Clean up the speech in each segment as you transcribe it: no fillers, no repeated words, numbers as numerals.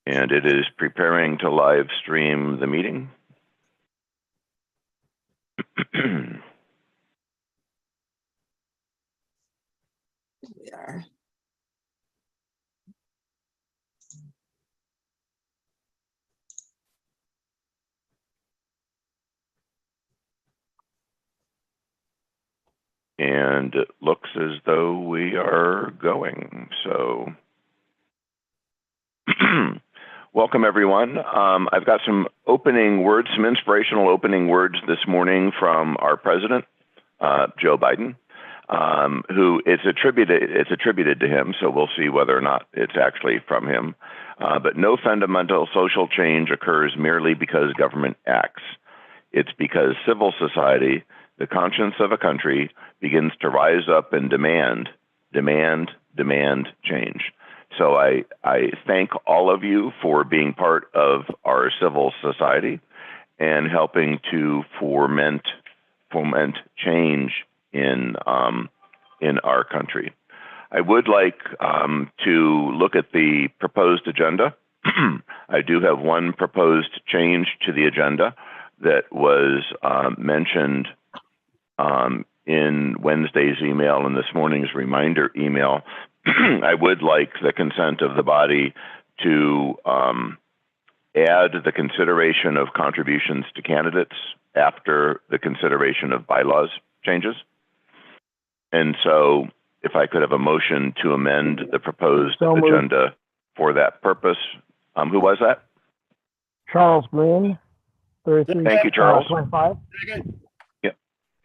And it is preparing to live stream the meeting. We are. And it looks as though we are going. So welcome, everyone. I've got some opening words, some inspirational opening words this morning from our president, Joe Biden, who it's attributed to him. So we'll see whether or not it's actually from him. But no fundamental social change occurs merely because government acts. It's because civil society, the conscience of a country, begins to rise up and demand change. So I thank all of you for being part of our civil society and helping to foment change in our country. I would like to look at the proposed agenda. I do have one proposed change to the agenda that was mentioned in Wednesday's email and this morning's reminder email. I would like the consent of the body to add the consideration of contributions to candidates after the consideration of bylaws changes. And so if I could have a motion to amend the proposed agenda for that purpose. Who was that? Charles Green, 33. Thank you, Charles. 25. Second. Yeah.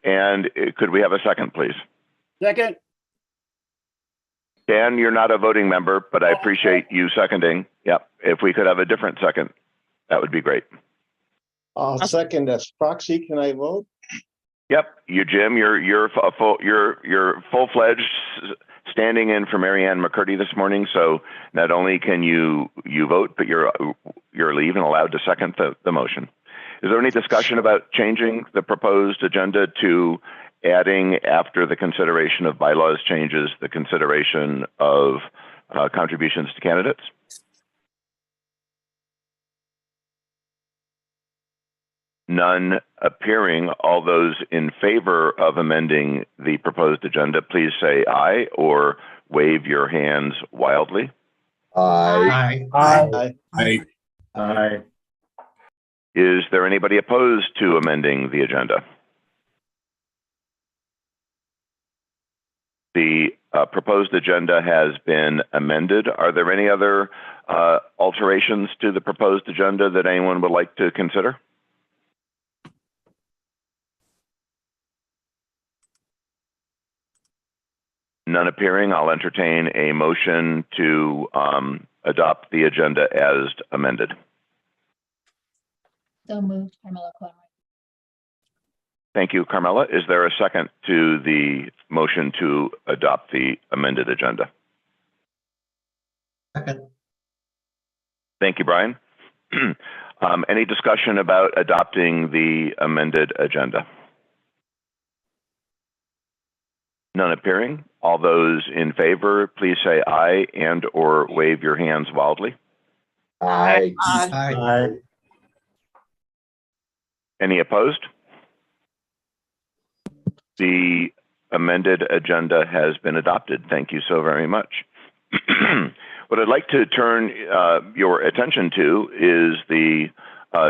And could we have a second, please? Second. Dan, you're not a voting member, but I appreciate you seconding. Yep. If we could have a different second, that would be great. I'll second as proxy. Can I vote? Yep. You, Jim, you're full-fledged standing in for Marianne McCurdy this morning. So not only can you vote, but you're even allowed to second the motion. Is there any discussion about changing the proposed agenda to adding, after the consideration of bylaws changes, the consideration of contributions to candidates? None appearing. All those in favor of amending the proposed agenda, please say aye or wave your hands wildly. Aye. Aye. Aye. Aye. Is there anybody opposed to amending the agenda? The proposed agenda has been amended. Are there any other alterations to the proposed agenda that anyone would like to consider? None appearing. I'll entertain a motion to adopt the agenda as amended. So moved, Carmela Conroy. Thank you, Carmela. Is there a second to the motion to adopt the amended agenda? Second. Thank you, Brian. Any discussion about adopting the amended agenda? None appearing. All those in favor, please say aye and or wave your hands wildly. Aye. Aye. Any opposed? The amended agenda has been adopted. Thank you so very much. What I'd like to turn your attention to is the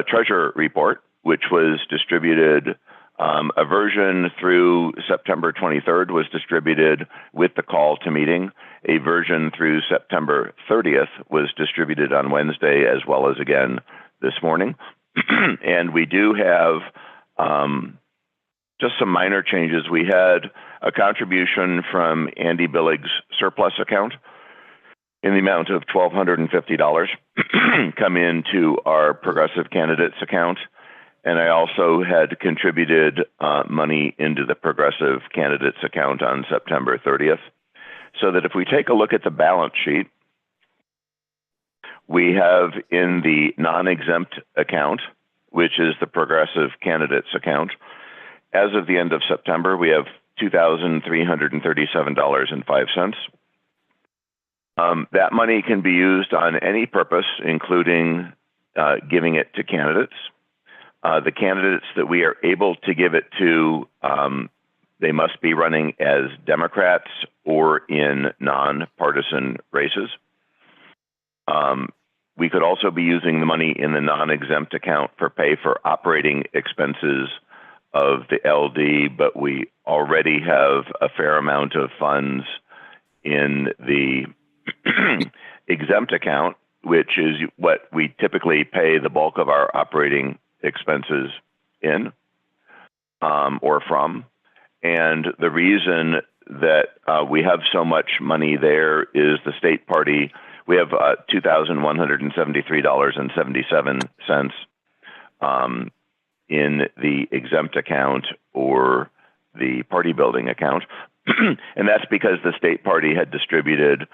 treasurer report, which was distributed. A version through September 23rd was distributed with the call to meeting. A version through September 30th was distributed on Wednesday, as well as again this morning. And we do have just some minor changes. We had a contribution from Andy Billig's surplus account in the amount of $1,250 come into our progressive candidates account. And I also had contributed money into the progressive candidates account on September 30th. So that if we take a look at the balance sheet, we have in the non-exempt account, which is the progressive candidates account, as of the end of September, we have $2,337.05. That money can be used on any purpose, including giving it to candidates. The candidates that we are able to give it to, they must be running as Democrats or in nonpartisan races. We could also be using the money in the non-exempt account for pay for operating expenses of the LD, but we already have a fair amount of funds in the exempt account, which is what we typically pay the bulk of our operating expenses in or from. And the reason that we have so much money there is the state party. We have $2,173.77 in the exempt account or the party building account. And that's because the state party had distributed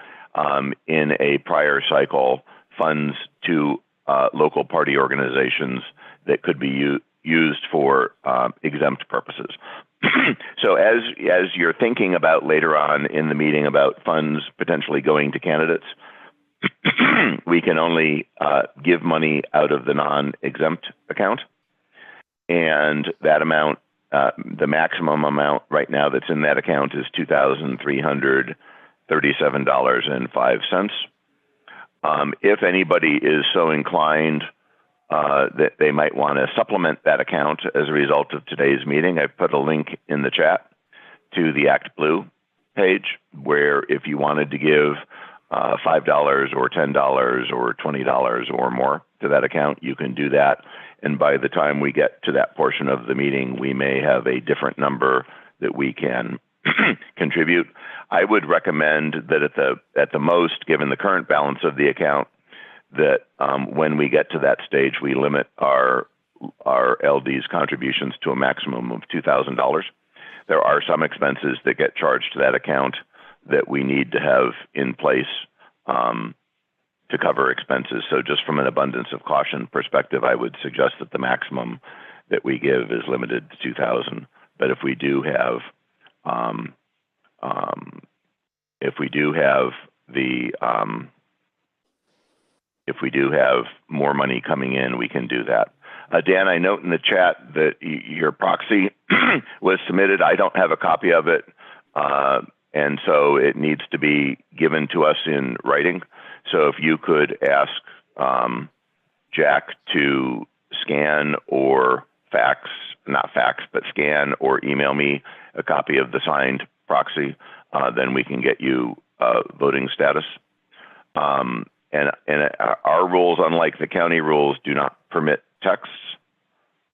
in a prior cycle funds to local party organizations that could be used for exempt purposes. So as you're thinking about later on in the meeting about funds potentially going to candidates, we can only give money out of the non-exempt account. And that amount, the maximum amount right now that's in that account is $2,337.05. If anybody is so inclined that they might want to supplement that account as a result of today's meeting, I've put a link in the chat to the Act Blue page, where if you wanted to give $5 or $10 or $20 or more to that account, you can do that. And by the time we get to that portion of the meeting, we may have a different number that we can contribute. I would recommend that at the most, given the current balance of the account, that when we get to that stage, we limit our LD's contributions to a maximum of $2,000. There are some expenses that get charged to that account that we need to have in place to cover expenses. So just from an abundance of caution perspective, I would suggest that the maximum that we give is limited to $2,000. But if we do have more money coming in, we can do that. Dan, I note in the chat that your proxy was submitted. I don't have a copy of it, and so it needs to be given to us in writing. So if you could ask Jack to scan or fax, not fax, but scan or email me a copy of the signed proxy, then we can get you voting status. And our rules, unlike the county rules, do not permit texts.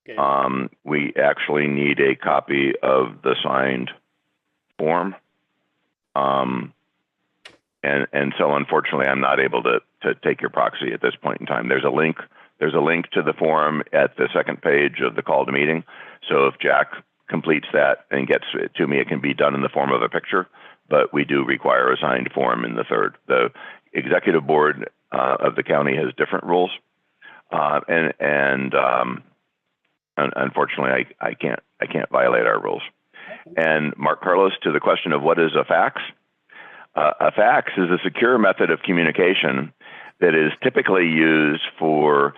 Okay. We actually need a copy of the signed form. And so unfortunately, I'm not able to take your proxy at this point in time. There's a link to the form at the second page of the call to meeting. So if Jack completes that and gets it to me, it can be done in the form of a picture, but we do require a signed form in the third. The executive board of the county has different rules. Unfortunately, I can't violate our rules. And Mark Carlos, to the question of what is a fax? A fax is a secure method of communication that is typically used for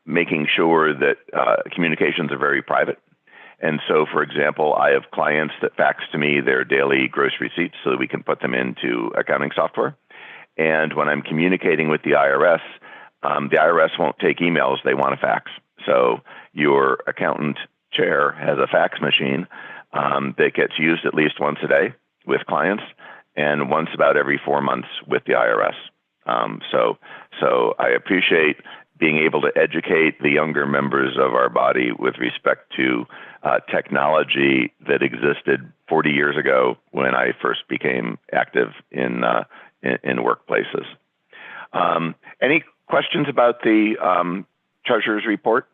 making sure that communications are very private. And so, for example, I have clients that fax to me their daily gross receipts so that we can put them into accounting software. And when I'm communicating with the IRS won't take emails, they want a fax. So your accountant chair has a fax machine that gets used at least once a day with clients and once about every 4 months with the IRS. So I appreciate being able to educate the younger members of our body with respect to technology that existed 40 years ago when I first became active in workplaces. Any questions about the Treasurer's report?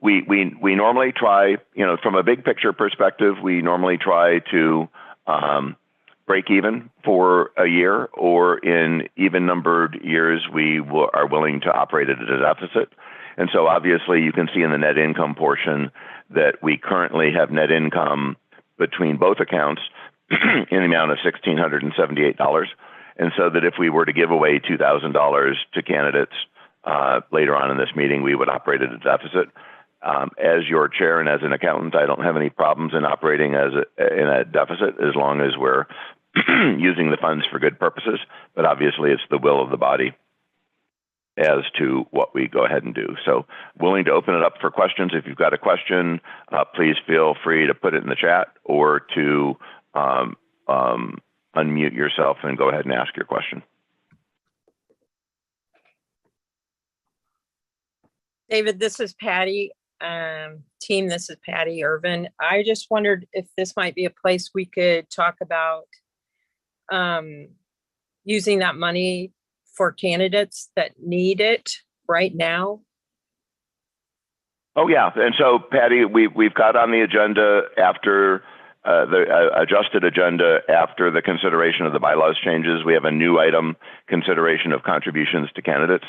We normally try, from a big picture perspective, we normally try to break even for a year, or in even numbered years, we are willing to operate at a deficit. And so obviously you can see in the net income portion that we currently have net income between both accounts in the amount of $1,678. And so that if we were to give away $2,000 to candidates later on in this meeting, we would operate at a deficit. As your chair and as an accountant, I don't have any problems in operating in a deficit as long as we're using the funds for good purposes. But obviously, it's the will of the body as to what we go ahead and do. So willing to open it up for questions. If you've got a question, please feel free to put it in the chat or to unmute yourself and go ahead and ask your question. David, this is Patty. Team, this is Patty Irvin. I just wondered if this might be a place we could talk about using that money for candidates that need it right now. Oh yeah, and so Patty, we've got on the agenda after the adjusted agenda after the consideration of the bylaws changes. We have a new item, consideration of contributions to candidates.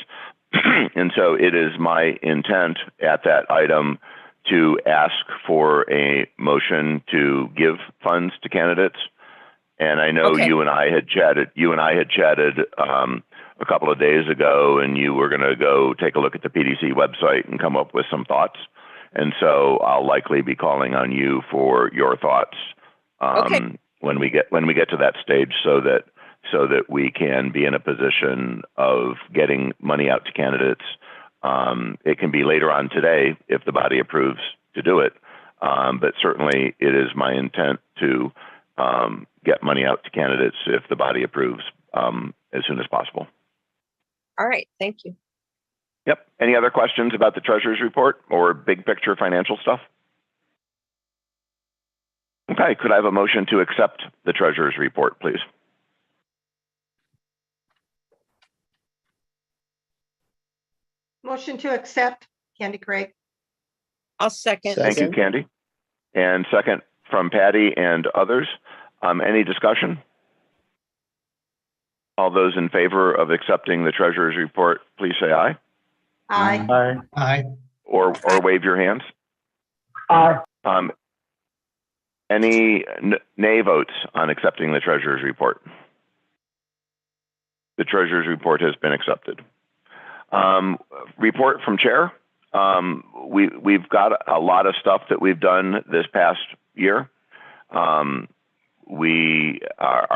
And so it is my intent at that item to ask for a motion to give funds to candidates. And I know you and I had chatted. A couple of days ago, and you were going to go take a look at the PDC website and come up with some thoughts. And so I'll likely be calling on you for your thoughts when we get to that stage, so that we can be in a position of getting money out to candidates. It can be later on today if the body approves to do it, but certainly it is my intent to get money out to candidates if the body approves as soon as possible. All right, thank you. Yep. Any other questions about the treasurer's report or big picture financial stuff? Okay, could I have a motion to accept the treasurer's report, please? Motion to accept, Candy Craig. I'll second. Thank you, Candy. And second from Patty and others. Any discussion? All those in favor of accepting the treasurer's report, please say aye. Aye. Aye. Aye. Or wave your hands. Aye. Any nay votes on accepting the treasurer's report? The treasurer's report has been accepted. Report from chair. We've got a lot of stuff that we've done this past year. Our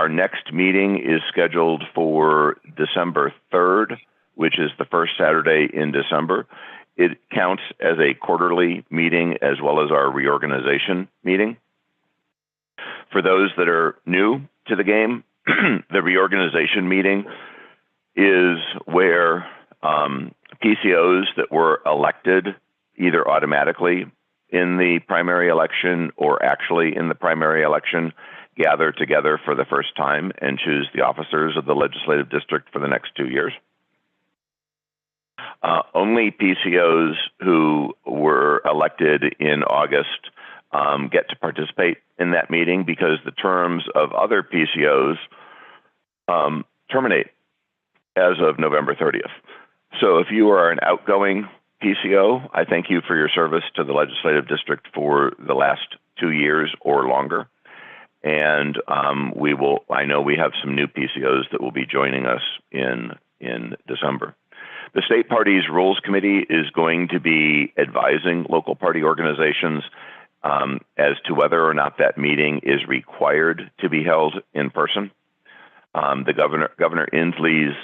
next meeting is scheduled for December 3rd, which is the first Saturday in December. It counts as a quarterly meeting as well as our reorganization meeting. For those that are new to the game, the reorganization meeting is where PCOs that were elected either automatically in the primary election or actually in the primary election gather together for the first time and choose the officers of the legislative district for the next 2 years. Only PCOs who were elected in August get to participate in that meeting because the terms of other PCOs terminate as of November 30th. So if you are an outgoing PCO, I thank you for your service to the legislative district for the last 2 years or longer. And I know we have some new PCOs that will be joining us in December. The State Party's Rules Committee is going to be advising local party organizations as to whether or not that meeting is required to be held in person. The Governor Inslee's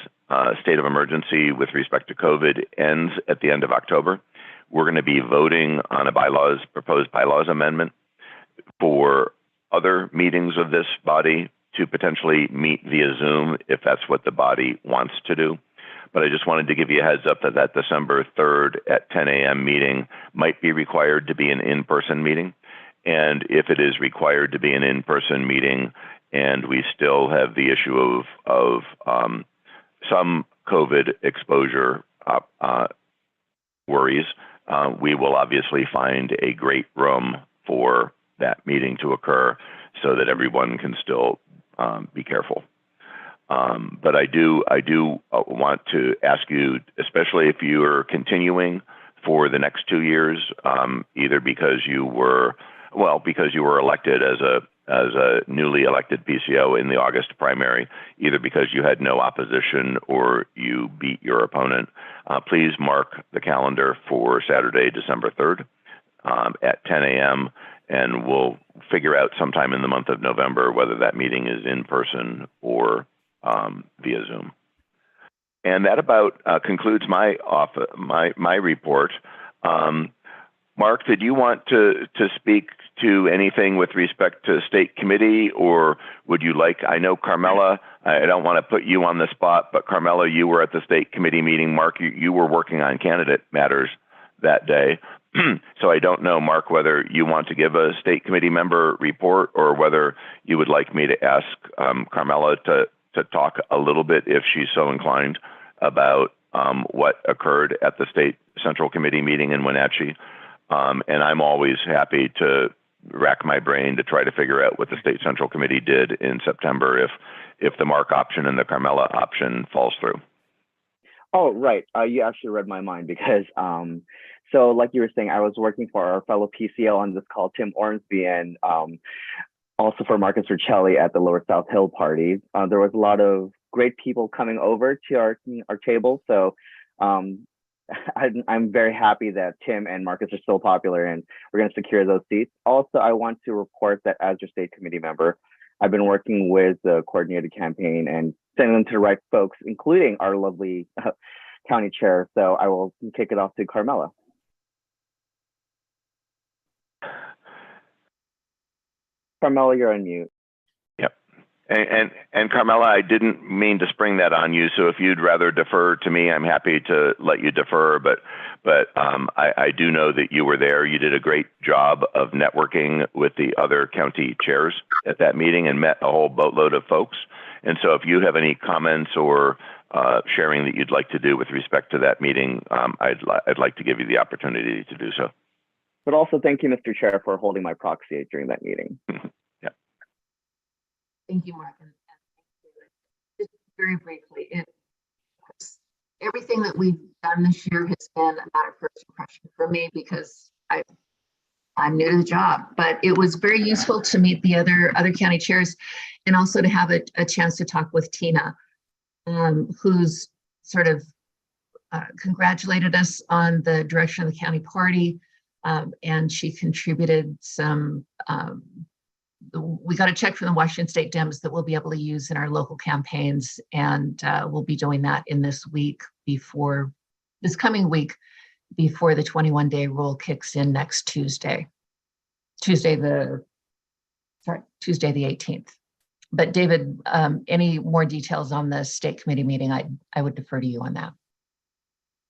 state of emergency with respect to COVID ends at the end of October. We're going to be voting on a proposed bylaws amendment for other meetings of this body to potentially meet via Zoom if that's what the body wants to do. But I just wanted to give you a heads up that December 3rd at 10 a.m. meeting might be required to be an in-person meeting. And if it is required to be an in-person meeting and we still have the issue of some COVID exposure worries, we will obviously find a great room for that meeting to occur so that everyone can still be careful. But I do want to ask you, especially if you are continuing for the next 2 years, either because you were elected as as a newly elected PCO in the August primary, either because you had no opposition or you beat your opponent. Please mark the calendar for Saturday, December 3rd at 10 a.m. and we'll figure out sometime in the month of November whether that meeting is in person or via Zoom. And that about concludes my report. Mark, did you want to speak to anything with respect to state committee, or would you like, I know Carmela, I don't want to put you on the spot, but Carmela, you were at the state committee meeting. Mark, you were working on candidate matters that day. So I don't know, Mark, whether you want to give a state committee member report or whether you would like me to ask Carmela to talk a little bit, if she's so inclined, about what occurred at the state central committee meeting in Wenatchee. And I'm always happy to rack my brain to try to figure out what the state central committee did in September if the Mark option and the Carmela option falls through. Oh, right. You actually read my mind because, so like you were saying, I was working for our fellow PCO on this call, Tim Ormsby, and also for Marcus Riccelli at the Lower South Hill party. There was a lot of great people coming over to our table. So I'm very happy that Tim and Marcus are still popular and we're going to secure those seats. Also, I want to report that as your state committee member, I've been working with the coordinated campaign and sending them to the right folks, including our lovely county chair. So I will kick it off to Carmela. Carmela, you're on mute. Yep. And Carmela, I didn't mean to spring that on you. So if you'd rather defer to me, I'm happy to let you defer. But I do know that you were there. You did a great job of networking with the other county chairs at that meeting and met a whole boatload of folks. And so if you have any comments or sharing that you'd like to do with respect to that meeting, I'd like to give you the opportunity to do so. But also thank you, Mr. Chair, for holding my proxy during that meeting. Yeah. Thank you, Mark. And just very briefly, everything that we've done this year has been a matter of first impression for me because I'm new to the job. But it was very useful to meet the other county chairs and also to have a chance to talk with Tina, who's sort of congratulated us on the direction of the county party. And she contributed some, we got a check from the Washington State Dems that we'll be able to use in our local campaigns. And we'll be doing that in this coming week before the 21-day rule kicks in next Tuesday. Tuesday the 18th. But David, any more details on the state committee meeting, I would defer to you on that.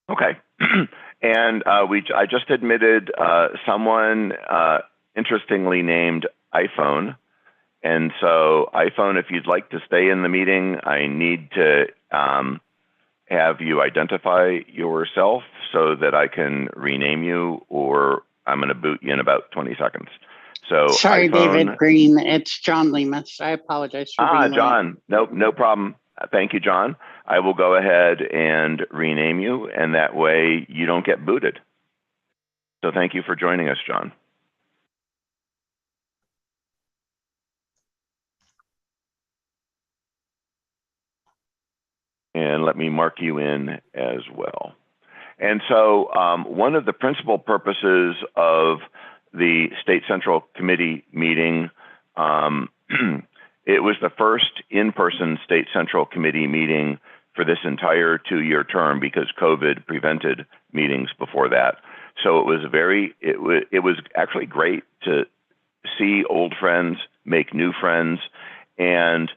Okay. And I just admitted someone interestingly named iPhone. And so iPhone, if you'd like to stay in the meeting, I need to have you identify yourself so that I can rename you, or I'm going to boot you in about 20 seconds. So sorry, iPhone, David Green, it's John Lemus. I apologize for being late. John, no problem. Thank you, John. I will go ahead and rename you, and that way you don't get booted. So thank you for joining us, John. And let me mark you in as well. And so one of the principal purposes of the State Central Committee meeting, it was the first in-person State Central Committee meeting for this entire 2-year term because COVID prevented meetings before that. So it was actually great to see old friends, make new friends, and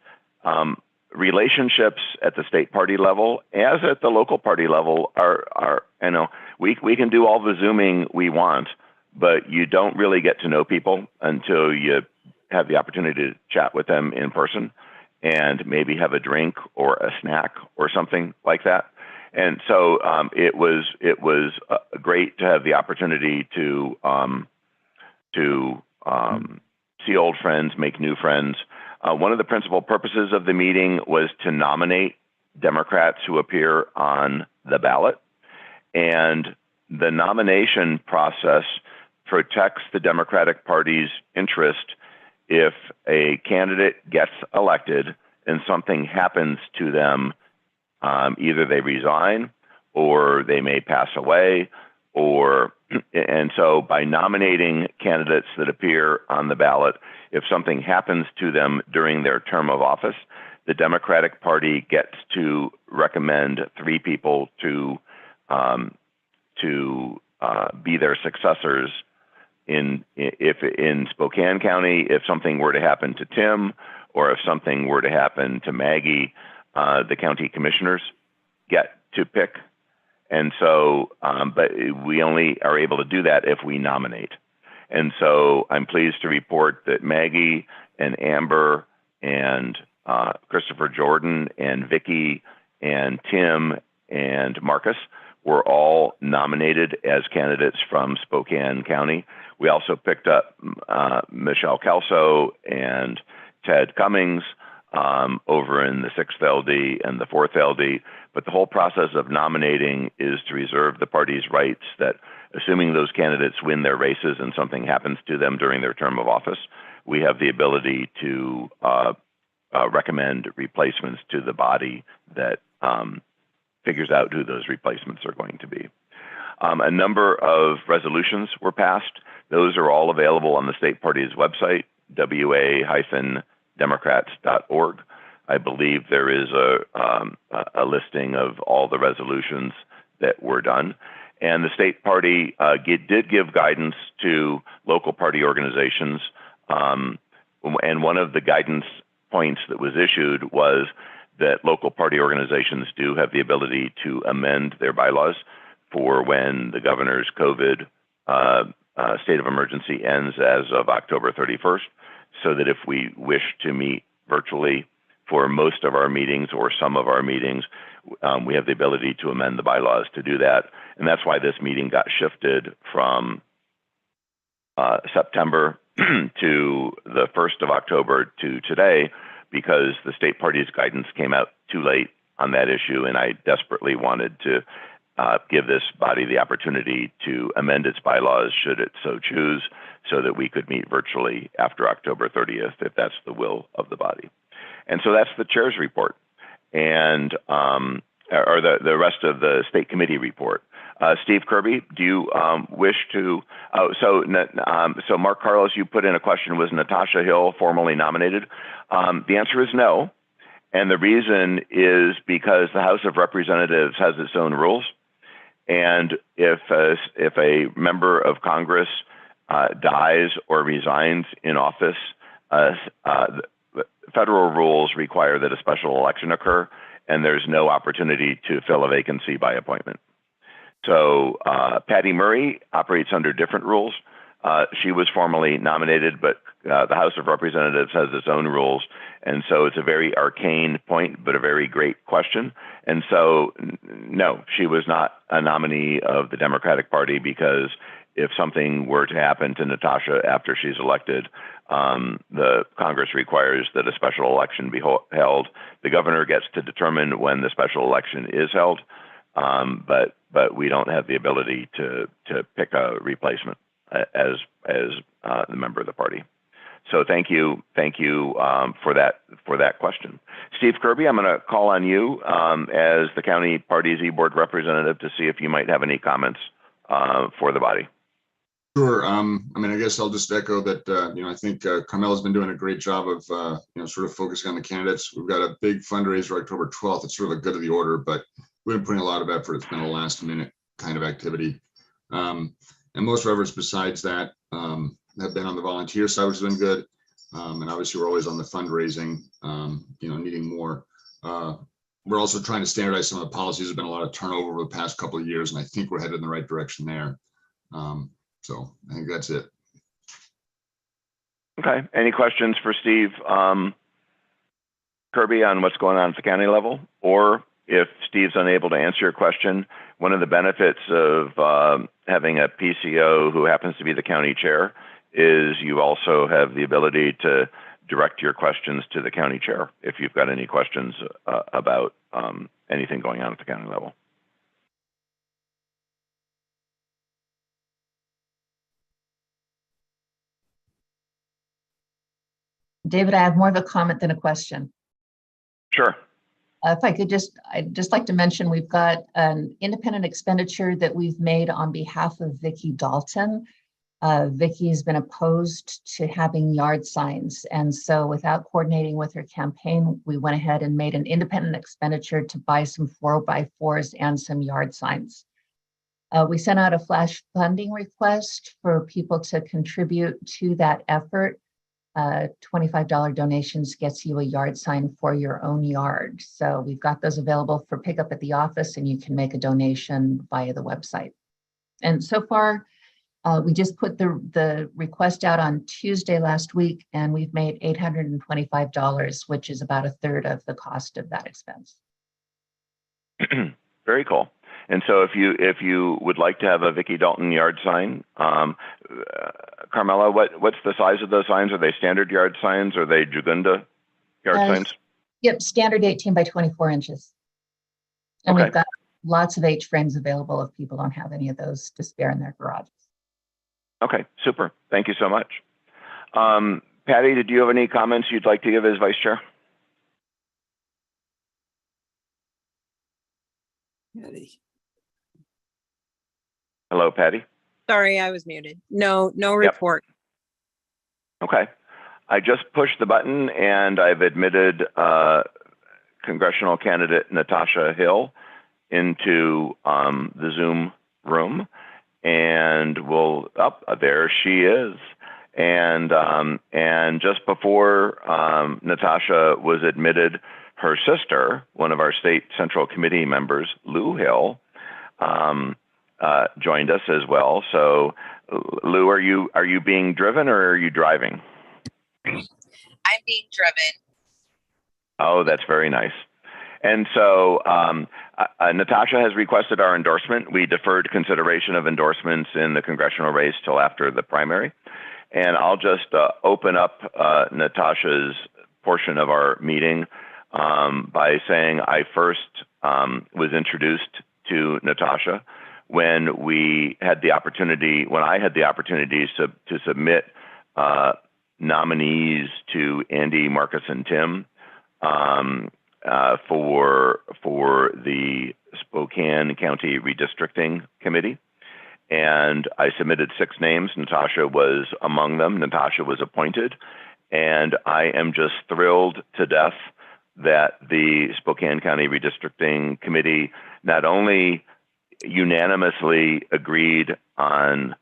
relationships at the state party level as at the local party level are we can do all the Zooming we want, but you don't really get to know people until you have the opportunity to chat with them in person and maybe have a drink or a snack or something like that. And so it was great to have the opportunity to see old friends, make new friends. One of the principal purposes of the meeting was to nominate Democrats who appear on the ballot. And the nomination process protects the Democratic Party's interest if a candidate gets elected and something happens to them, either they resign or they may pass away, and so by nominating candidates that appear on the ballot, if something happens to them during their term of office, the Democratic Party gets to recommend 3 people to be their successors. If in Spokane County, if something were to happen to Tim, or if something were to happen to Maggie, the county commissioners get to pick. And so, but we only are able to do that if we nominate. And so I'm pleased to report that Maggie and Amber and Christopher Jordan and Vicky and Tim and Marcus were all nominated as candidates from Spokane County. We also picked up Michelle Kelso and Ted Cummings over in the 6th LD and the 4th LD. But the whole process of nominating is to reserve the party's rights that, assuming those candidates win their races and something happens to them during their term of office, we have the ability to recommend replacements to the body that figures out who those replacements are going to be. A number of resolutions were passed. Those are all available on the state party's website, wa-democrats.org. I believe there is a listing of all the resolutions that were done. And the state party did give guidance to local party organizations. And one of the guidance points that was issued was that local party organizations do have the ability to amend their bylaws for when the governor's COVID state of emergency ends as of October 31st, so that if we wish to meet virtually for most of our meetings or some of our meetings, we have the ability to amend the bylaws to do that. And that's why this meeting got shifted from September to the 1st of October to today, because the state party's guidance came out too late on that issue, and I desperately wanted to give this body the opportunity to amend its bylaws should it so choose, so that we could meet virtually after October 30th, if that's the will of the body. And so that's the chair's report, and or the rest of the state committee report. Steve Kirby, do you wish to? So Mark Carlos, you put in a question: was Natasha Hill formally nominated? The answer is no, and the reason is because the House of Representatives has its own rules, and if a member of Congress dies or resigns in office, federal rules require that a special election occur, and there's no opportunity to fill a vacancy by appointment. So Patty Murray operates under different rules. She was formally nominated, but the House of Representatives has its own rules. And so it's a very arcane point, but a very great question. And so, no, she was not a nominee of the Democratic Party, because if something were to happen to Natasha after she's elected, the Congress requires that a special election be held. The governor gets to determine when the special election is held, but we don't have the ability to pick a replacement as the member of the party. So thank you for that question. Steve Kirby, I'm going to call on you as the county party's e-board representative to see if you might have any comments for the body. Sure. I mean, I guess I'll just echo that. I think Carmela's been doing a great job of sort of focusing on the candidates. We've got a big fundraiser October 12th. It's sort of a good of the order, but we've been putting a lot of effort. It's been a last minute kind of activity. And most of our efforts besides that have been on the volunteer side, which has been good. And obviously we're always on the fundraising, needing more. We're also trying to standardize some of the policies. There's been a lot of turnover over the past couple of years, and I think we're headed in the right direction there. So I think that's it. Okay. Any questions for Steve Kirby on what's going on at the county level? Or if Steve's unable to answer your question, one of the benefits of having a PCO who happens to be the county chair is you also have the ability to direct your questions to the county chair if you've got any questions about anything going on at the county level. David, I have more of a comment than a question. Sure. If I could I'd just like to mention, we've got an independent expenditure that we've made on behalf of Vicki Dalton. Vicki has been opposed to having yard signs. And so without coordinating with her campaign, we went ahead and made an independent expenditure to buy some 4x4s and some yard signs. We sent out a flash funding request for people to contribute to that effort. $25 donations gets you a yard sign for your own yard. So we've got those available for pickup at the office, and you can make a donation via the website. And so far, we just put the request out on Tuesday last week, and we've made $825, which is about a third of the cost of that expense. Very cool. And so if you would like to have a Vicki Dalton yard sign, Carmela, what's the size of those signs? Are they standard yard signs? Or are they Jugunda yard signs? Yep, standard 18 by 24 inches. And Okay. we've got lots of H frames available if people don't have any of those to spare in their garages. Okay, super. Thank you so much. Patty, did you have any comments you'd like to give as vice chair? Hello, Patty. Sorry, I was muted. No report. Okay. I just pushed the button and I've admitted congressional candidate Natasha Hill into the Zoom room, and there she is. And just before Natasha was admitted, her sister, one of our state central committee members, Lou Hill, joined us as well. So, Lou, are you being driven or are you driving? I'm being driven. Oh, that's very nice. And so Natasha has requested our endorsement. We deferred consideration of endorsements in the congressional race till after the primary. And I'll just open up Natasha's portion of our meeting by saying I first was introduced to Natasha when I had the opportunity to submit nominees to Andy, Marcus, and Tim for the Spokane County Redistricting Committee. And I submitted 6 names. Natasha was among them. Natasha was appointed. And I am just thrilled to death that the Spokane County Redistricting Committee not only unanimously agreed on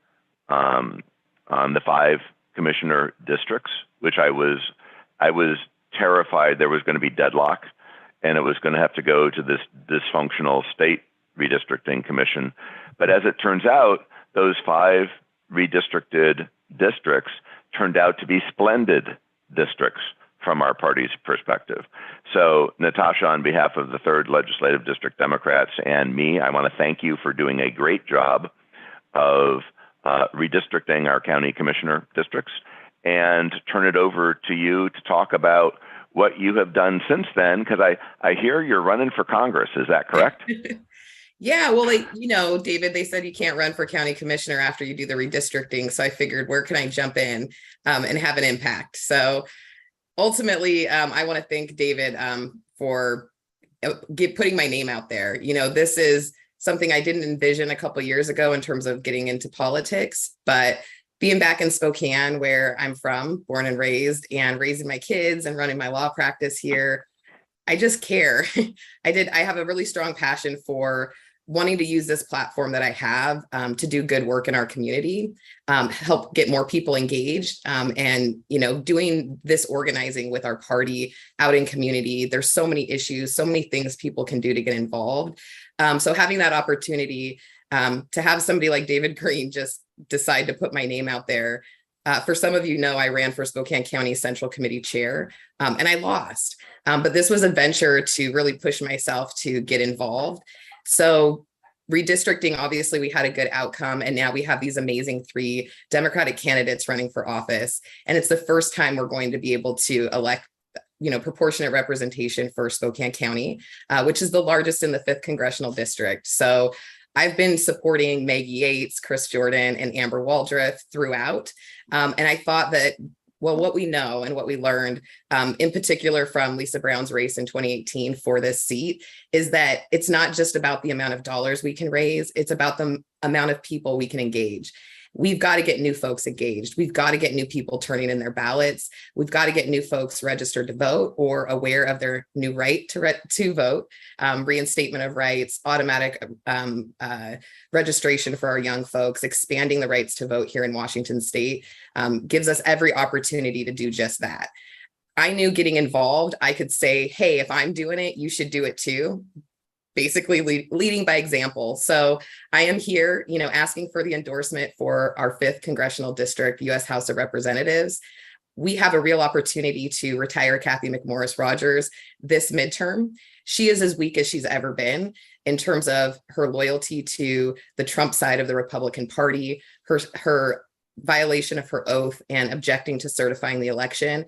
the 5 commissioner districts, which I was terrified there was going to be deadlock and it was going to have to go to this dysfunctional state redistricting commission. But as it turns out, those 5 redistricted districts turned out to be splendid districts from our party's perspective. So Natasha, on behalf of the 3rd Legislative District Democrats and me, I want to thank you for doing a great job of redistricting our county commissioner districts, and turn it over to you to talk about what you have done since then, because I hear you're running for Congress. Is that correct? Yeah, well, David, they said you can't run for county commissioner after you do the redistricting. So I figured, where can I jump in and have an impact? So ultimately, I want to thank David for putting my name out there. This is something I didn't envision a couple of years ago in terms of getting into politics, but being back in Spokane, where I'm from, born and raising my kids and running my law practice here, I just care. I have a really strong passion for wanting to use this platform that I have to do good work in our community, help get more people engaged, and doing this organizing with our party out in community. There's so many issues, so many things people can do to get involved. So having that opportunity to have somebody like David Green just decide to put my name out there. For some of you I ran for Spokane County Central Committee Chair, and I lost. But this was a venture to really push myself to get involved. So redistricting, obviously, we had a good outcome, and now we have these amazing 3 Democratic candidates running for office. And it's the first time we're going to be able to elect proportionate representation for Spokane County, which is the largest in the 5th congressional district. So I've been supporting Maggie Yates, Chris Jordan, and Amber Waldreth throughout. And I thought that Well, what we know and what we learned, in particular from Lisa Brown's race in 2018 for this seat, is that it's not just about the amount of dollars we can raise, it's about the amount of people we can engage. We've got to get new folks engaged. We've got to get new people turning in their ballots. We've got to get new folks registered to vote or aware of their new right to vote, reinstatement of rights, automatic registration for our young folks, expanding the rights to vote here in Washington state, gives us every opportunity to do just that. I knew getting involved, I could say, hey, if I'm doing it, you should do it too. Basically leading by example. So I am here, asking for the endorsement for our 5th congressional district, U.S. House of Representatives. We have a real opportunity to retire Kathy McMorris Rodgers this midterm. She is as weak as she's ever been in terms of her loyalty to the Trump side of the Republican Party, her violation of her oath and objecting to certifying the election.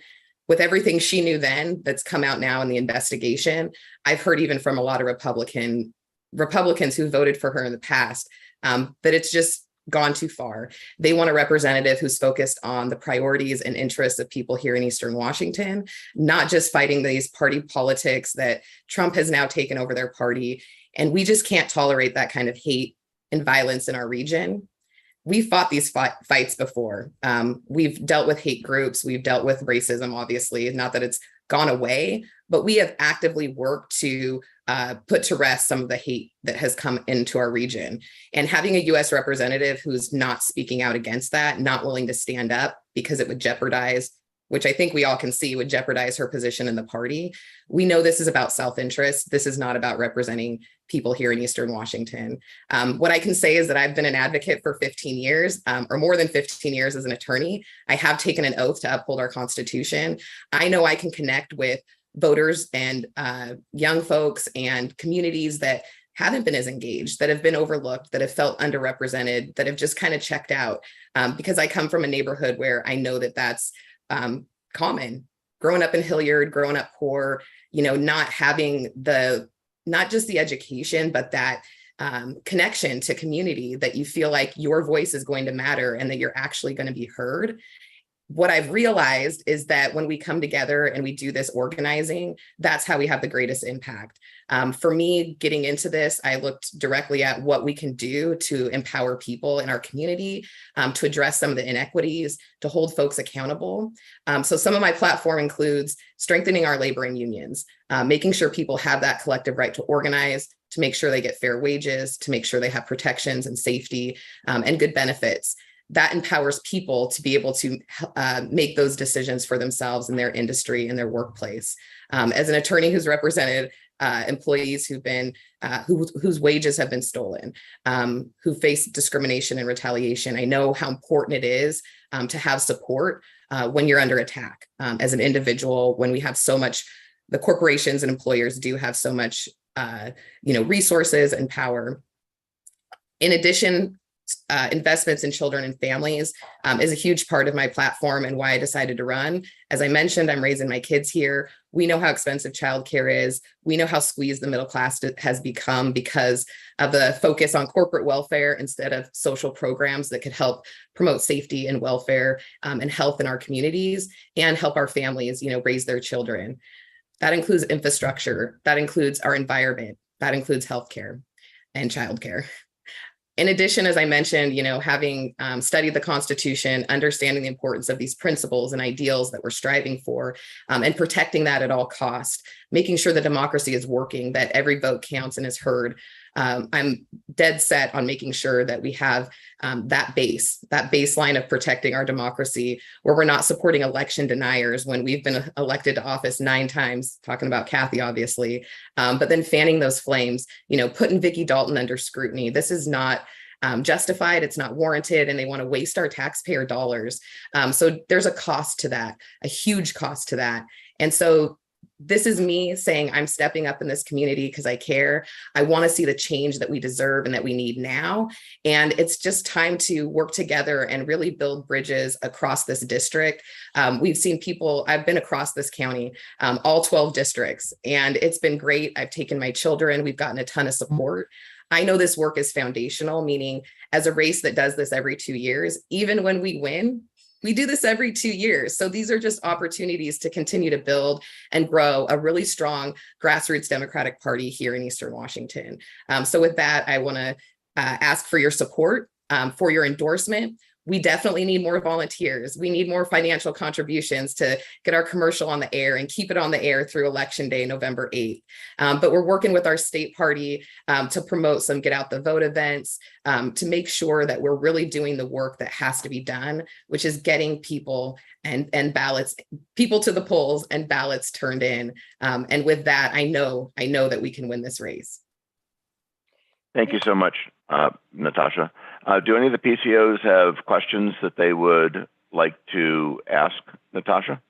With everything she knew then that's come out now in the investigation, I've heard even from a lot of Republicans who voted for her in the past, that it's just gone too far. They want a representative who's focused on the priorities and interests of people here in Eastern Washington, not just fighting these party politics that Trump has now taken over their party. And we just can't tolerate that kind of hate and violence in our region. We've fought these fights before. We've dealt with hate groups. We've dealt with racism, obviously, not that it's gone away, but we have actively worked to put to rest some of the hate that has come into our region. And having a U.S. representative who's not speaking out against that, not willing to stand up because it would jeopardize, which I think we all can see would jeopardize her position in the party. We know this is about self-interest. This is not about representing people here in Eastern Washington. What I can say is that I've been an advocate for 15 years, or more than 15 years as an attorney. I have taken an oath to uphold our Constitution. I know I can connect with voters and young folks and communities that haven't been as engaged, that have been overlooked, that have felt underrepresented, that have just kind of checked out, because I come from a neighborhood where I know that that's common. Growing up in Hilliard, growing up poor, not having not just the education, but that connection to community, that you feel like your voice is going to matter and that you're actually going to be heard. What I've realized is that when we come together and we do this organizing, that's how we have the greatest impact. For me, getting into this, I looked directly at what we can do to empower people in our community, to address some of the inequities, to hold folks accountable. So some of my platform includes strengthening our labor and unions, making sure people have that collective right to organize, to make sure they get fair wages, to make sure they have protections and safety, and good benefits. That empowers people to be able to make those decisions for themselves in their industry, in their workplace. As an attorney who's represented employees who've been whose wages have been stolen, who face discrimination and retaliation, I know how important it is to have support when you're under attack as an individual. When we have so much, the corporations and employers do have so much, resources and power. In addition, investments in children and families is a huge part of my platform and why I decided to run. As I mentioned, I'm raising my kids here. We know how expensive childcare is. We know how squeezed the middle class has become because of the focus on corporate welfare instead of social programs that could help promote safety and welfare and health in our communities and help our families, raise their children. That includes infrastructure. That includes our environment. That includes healthcare and childcare. In addition, as I mentioned, having studied the Constitution, understanding the importance of these principles and ideals that we're striving for, and protecting that at all costs, making sure that democracy is working, that every vote counts and is heard. I'm dead set on making sure that we have that baseline of protecting our democracy, where we're not supporting election deniers when we've been elected to office 9 times, talking about Kathy, obviously, but then fanning those flames, putting Vicki Dalton under scrutiny. This is not justified, it's not warranted, and they want to waste our taxpayer dollars. So there's a cost to that, a huge cost to that. And so this is me saying I'm stepping up in this community because I care. I want to see the change that we deserve and that we need now. And it's just time to work together and really build bridges across this district. We've seen people, I've been across this county, all 12 districts, and it's been great. I've taken my children. We've gotten a ton of support. I know this work is foundational, meaning as a race that does this every 2 years, even when we win, We do this every 2 years. So these are just opportunities to continue to build and grow a really strong grassroots Democratic Party here in Eastern Washington. So with that, I want to ask for your support, for your endorsement. We definitely need more volunteers. We need more financial contributions to get our commercial on the air and keep it on the air through Election Day, November 8th. But we're working with our state party to promote some get out the vote events, to make sure that we're really doing the work that has to be done, which is getting people and ballots, people to the polls and ballots turned in. And with that, I know that we can win this race. Thank you so much, Natasha. Do any of the PCOs have questions that they would like to ask Natasha?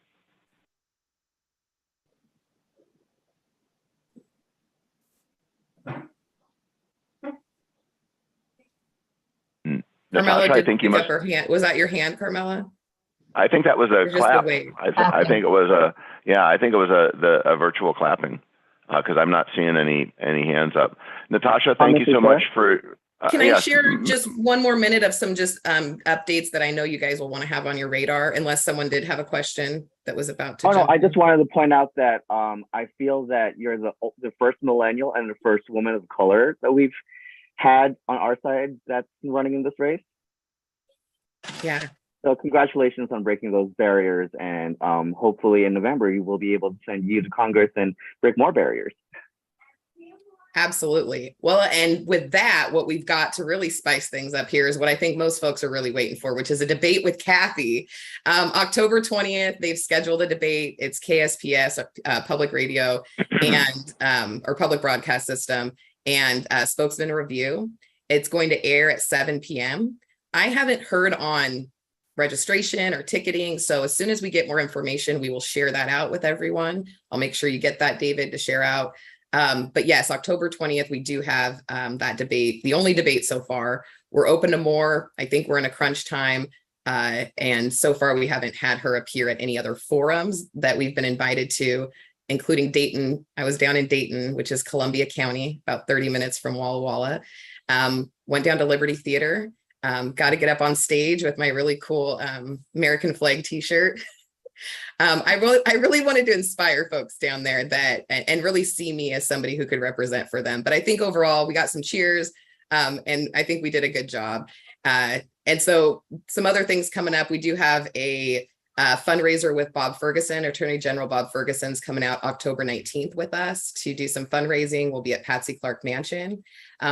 Natasha, I think you must. Was that your hand, Carmela? I think that was a clap. I think it was a virtual clapping, because I'm not seeing any hands up. Natasha, thank you so much for. Can I share just one more minute of some just updates that I know you guys will want to have on your radar, unless someone did have a question that was about to. No, I just wanted to point out that I feel that you're the first millennial and the first woman of color that we've had on our side that's running in this race. Yeah. So congratulations on breaking those barriers, and hopefully in November you will be able to send you to Congress and break more barriers. Absolutely. Well, and with that, what we've got to really spice things up here is what I think most folks are really waiting for, which is a debate with Kathy. October 20th, they've scheduled a debate. It's KSPS, public radio and or public broadcast system, and Spokesman Review. It's going to air at 7 p.m. I haven't heard on registration or ticketing. So as soon as we get more information, we will share that out with everyone. I'll make sure you get that, David, to share out. But yes, October 20th, we do have that debate, the only debate so far. We're open to more. I think we're in a crunch time. And so far, we haven't had her appear at any other forums that we've been invited to, including Dayton. I was down in Dayton, which is Columbia County, about 30 minutes from Walla Walla. Went down to Liberty Theater. Got to get up on stage with my really cool American flag t-shirt. I really wanted to inspire folks down there and really see me as somebody who could represent for them. But I think overall we got some cheers, and I think we did a good job. And so some other things coming up, we do have a fundraiser with Bob Ferguson. Attorney General Bob Ferguson's coming out October 19th with us to do some fundraising. We'll be at Patsy Clark Mansion.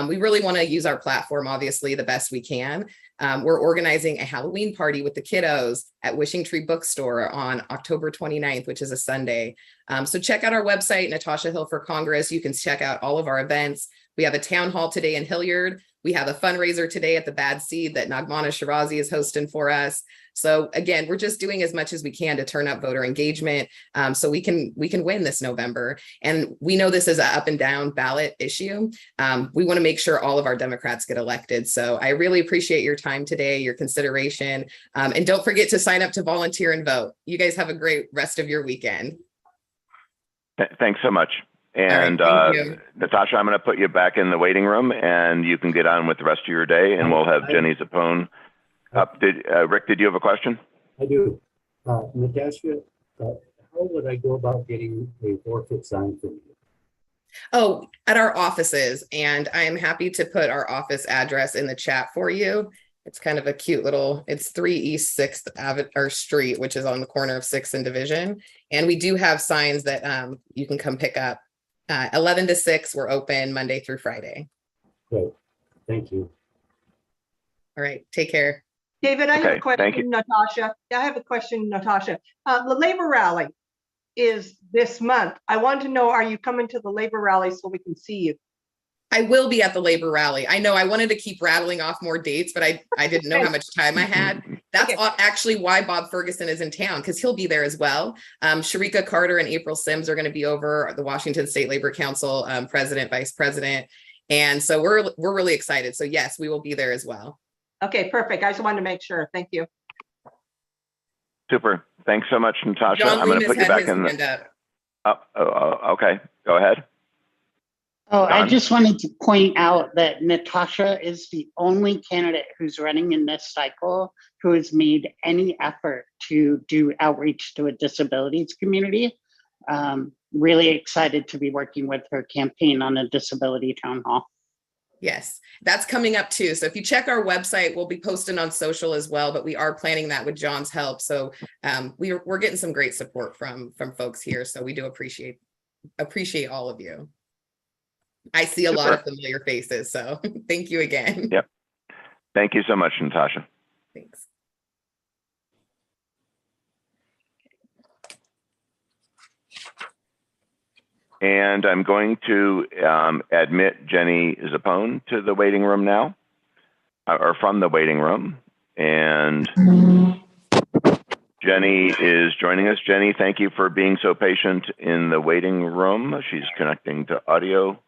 We really want to use our platform, obviously, the best we can. We're organizing a Halloween party with the kiddos at Wishing Tree Bookstore on October 29th, which is a Sunday. So check out our website, Natasha Hill for Congress. You can check out all of our events. We have a town hall today in Hilliard. We have a fundraiser today at the Bad Seed that Nagmana Shirazi is hosting for us. So again, we're just doing as much as we can to turn up voter engagement, so we can win this November. And we know this is an up and down ballot issue. We want to make sure all of our Democrats get elected. So I really appreciate your time today, your consideration, and don't forget to sign up to volunteer and vote. You guys have a great rest of your weekend. Thanks so much. And Natasha, I'm going to put you back in the waiting room, and you can get on with the rest of your day, and we'll have Jenny Zappone up. Rick, did you have a question? I do. Natasha, how would I go about getting a forfeit sign from you? Oh, at our offices, and I am happy to put our office address in the chat for you. It's kind of a cute little, it's 3 East 6th Avenue Street, which is on the corner of 6th and Division. And we do have signs that you can come pick up. 11 to 6, we're open Monday through Friday. Great. Thank you. All right. Take care. David, I have a question, thank you. Natasha. I have a question, Natasha. The labor rally is this month. I want to know, are you coming to the labor rally so we can see you? I will be at the labor rally. I know I wanted to keep rattling off more dates, but I didn't know how much time I had. That's actually why Bob Ferguson is in town, because he'll be there as well. Sharika Carter and April Sims are going to be over, the Washington State Labor Council president, vice president. And so we're really excited. So yes, we will be there as well. Okay, perfect. I just wanted to make sure. Thank you. Super. Thanks so much, Natasha. John I'm going to put you back in the. okay, go ahead. Oh, I Don? just wanted to point out that Natasha is the only candidate who's running in this cycle who has made any effort to do outreach to a disabilities community. Really excited to be working with her campaign on a disability town hall. Yes, that's coming up too. So if you check our website, we'll be posting on social as well, but we are planning that with John's help. So we're getting some great support from folks here. So we do appreciate all of you. I see a lot of familiar faces, so thank you again. Yep. Thank you so much, Natasha. Thanks. And I'm going to admit Jenny Zappone to the waiting room now, or from the waiting room. And Jenny is joining us. Jenny, thank you for being so patient in the waiting room. She's connecting to audio.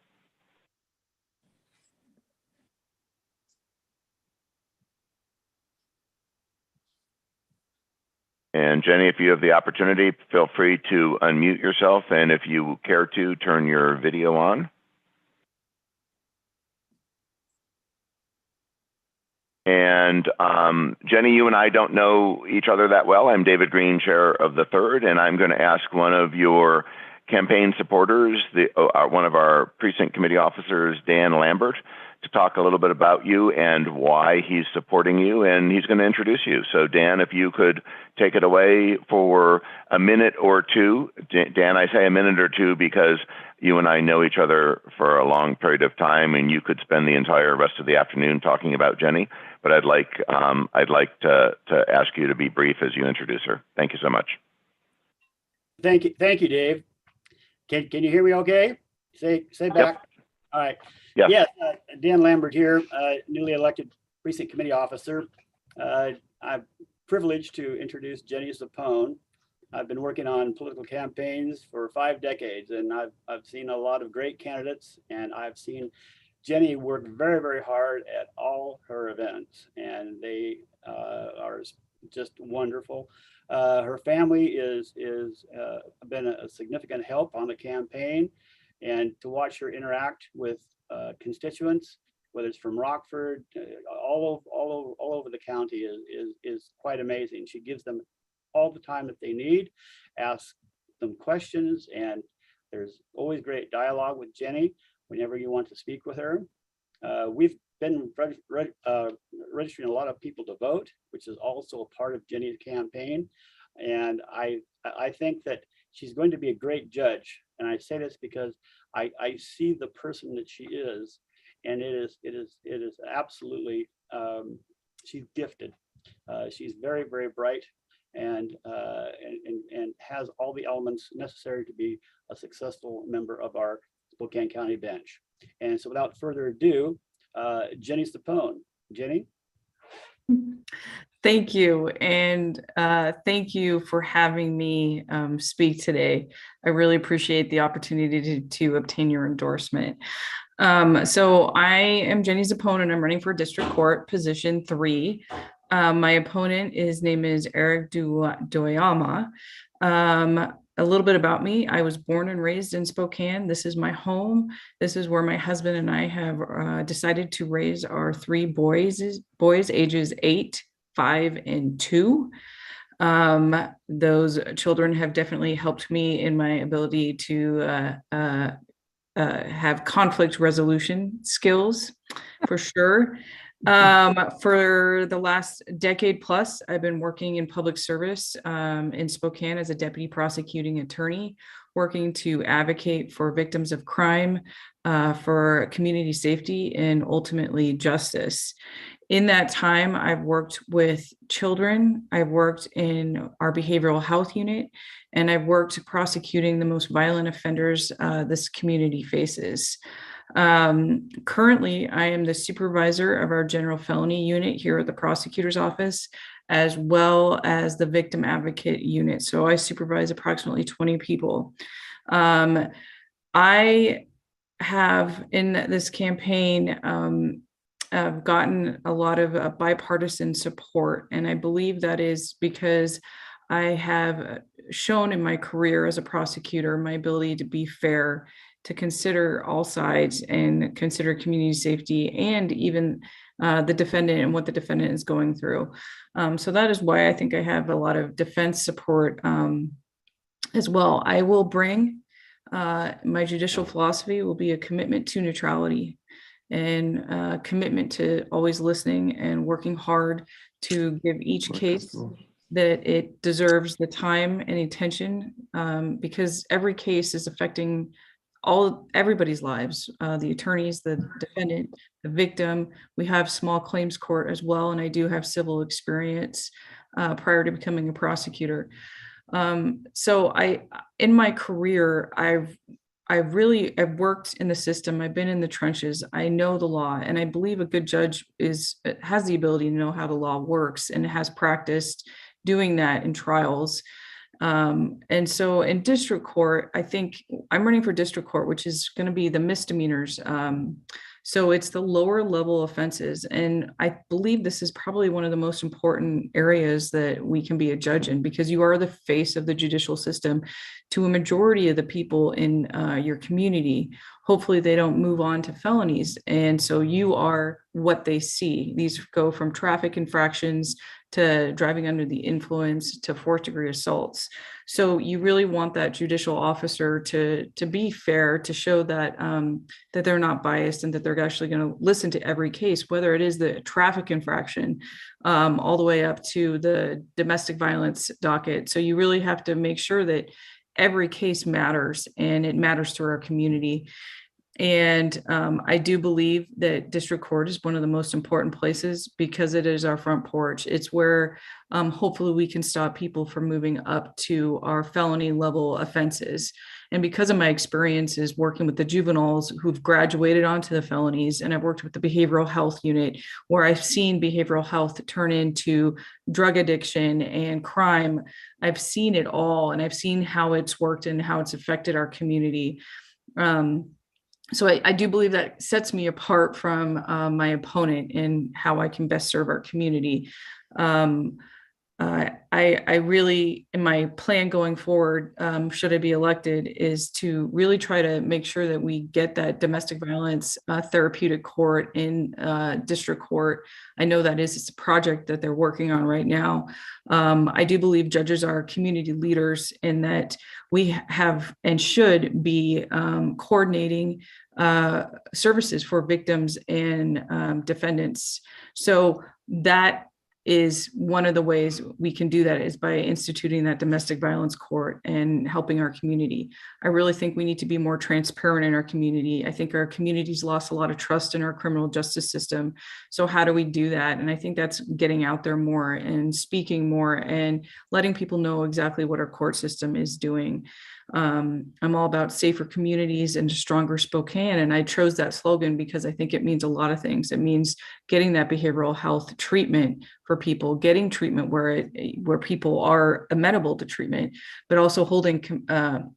And Jenny, if you have the opportunity, feel free to unmute yourself. And if you care to, turn your video on. And Jenny, you and I don't know each other that well. I'm David Green, chair of the third, and I'm going to ask one of your campaign supporters, one of our precinct committee officers, Dan Lambert, to talk a little bit about you and why he's supporting you, and he's going to introduce you. So Dan, if you could take it away for a minute or two. Dan, I say a minute or two because you and I know each other for a long period of time, and you could spend the entire rest of the afternoon talking about Jenny. But I'd like to ask you to be brief as you introduce her. Thank you so much. Thank you, Dave. Can you hear me? Okay. Say back. Yep. All right. Yeah. Yes, Dan Lambert here, newly elected precinct committee officer. I'm privileged to introduce Jenny Zappone. I've been working on political campaigns for 5 decades, and I've seen a lot of great candidates, and I've seen Jenny work very, very hard at all her events, and they are just wonderful. Her family is been a significant help on the campaign, and to watch her interact with constituents, whether it's from Rockford, all over the county, is quite amazing. She gives them all the time that they need, asks them questions, and there's always great dialogue with Jenny whenever you want to speak with her. We've been registering a lot of people to vote, which is also a part of Jenny's campaign. And I think that she's going to be a great judge. And I say this because I see the person that she is, and it is absolutely, she's gifted. She's very, very bright, and has all the elements necessary to be a successful member of our Spokane County bench. And so without further ado, Jenny Zappone. Jenny? Thank you. And thank you for having me speak today. I really appreciate the opportunity to obtain your endorsement. So I am Jenny Zappone, and I'm running for District Court, position 3. My opponent, his name is Eric Doyama. A little bit about me. I was born and raised in Spokane. This is my home. This is where my husband and I have decided to raise our 3 boys ages 8, 5, and 2. Those children have definitely helped me in my ability to have conflict resolution skills, for sure. For the last decade plus, I've been working in public service in Spokane as a deputy prosecuting attorney, working to advocate for victims of crime, for community safety, and ultimately justice. In that time, I've worked with children, I've worked in our behavioral health unit, and I've worked prosecuting the most violent offenders this community faces. Currently, I am the supervisor of our general felony unit here at the prosecutor's office, as well as the victim advocate unit. So I supervise approximately 20 people. I have, in this campaign, I've gotten a lot of bipartisan support, and I believe that is because I have shown in my career as a prosecutor my ability to be fair to consider all sides and consider community safety and even the defendant and what the defendant is going through. So that is why I think I have a lot of defense support as well. I will bring my judicial philosophy will be a commitment to neutrality and commitment to always listening and working hard to give each case that it deserves the time and attention, because every case is affecting everybody's lives, the attorneys, the defendant, the victim. We have small claims court as well, and I do have civil experience prior to becoming a prosecutor. So in my career, I've worked in the system. I've been in the trenches. I know the law, and I believe a good judge has the ability to know how the law works and has practiced doing that in trials. And so in district court, I think I'm running for district court, which is going to be the misdemeanors. So it's the lower level offenses. And I believe this is probably one of the most important areas that we can be a judge in, because you are the face of the judicial system to a majority of the people in your community. Hopefully they don't move on to felonies. And so you are what they see. These go from traffic infractions to driving under the influence to fourth degree assaults. So you really want that judicial officer to be fair, to show that that they're not biased and that they're actually going to listen to every case, whether it is the traffic infraction all the way up to the domestic violence docket. So you really have to make sure that every case matters and it matters to our community. And I do believe that district court is one of the most important places because it is our front porch. It's where hopefully we can stop people from moving up to our felony level offenses. And because of my experiences working with the juveniles who've graduated onto the felonies, and I've worked with the behavioral health unit where I've seen behavioral health turn into drug addiction and crime. I've seen it all, and I've seen how it's worked and how it's affected our community. So I do believe that sets me apart from my opponent in how I can best serve our community. I really, in my plan going forward, should I be elected, is to really try to make sure that we get that domestic violence therapeutic court in district court. I know that it's a project that they're working on right now. I do believe judges are community leaders in that we have and should be coordinating services for victims and defendants. So that is one of the ways we can do that, is by instituting that domestic violence court and helping our community. I really think we need to be more transparent in our community. I think our community's lost a lot of trust in our criminal justice system. So how do we do that? And I think that's getting out there more and speaking more and letting people know exactly what our court system is doing. I'm all about safer communities and a stronger Spokane. And I chose that slogan because I think it means a lot of things. It means getting that behavioral health treatment for people, getting treatment where people are amenable to treatment, but also holding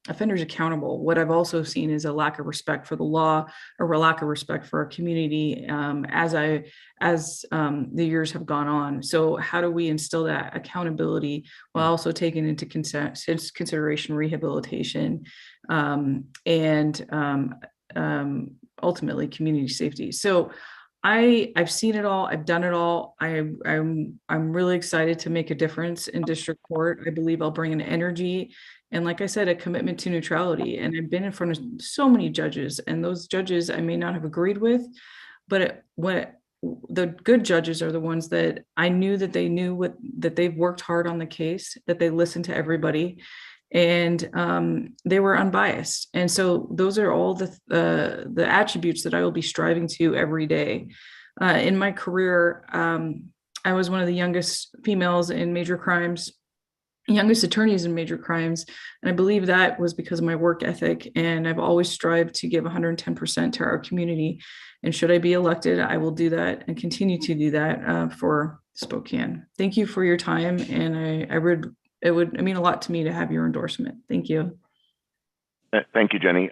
offenders accountable. What I've also seen is a lack of respect for the law, or a lack of respect for our community as the years have gone on. So how do we instill that accountability while also taking into consideration rehabilitation and ultimately community safety? So I've seen it all. I've done it all. I'm really excited to make a difference in district court. I believe I'll bring an energy and, like I said, a commitment to neutrality. And I've been in front of so many judges, and those judges I may not have agreed with, but the good judges are the ones that I knew that they knew that they've worked hard on the case, that they listened to everybody, and they were unbiased. And so those are all the attributes that I will be striving to every day. In my career, I was one of the youngest females in major crimes, youngest attorneys in major crimes. And I believe that was because of my work ethic. And I've always strived to give 110% to our community. And should I be elected, I will do that and continue to do that for Spokane. Thank you for your time. And it would mean a lot to me to have your endorsement. Thank you. Thank you, Jenny.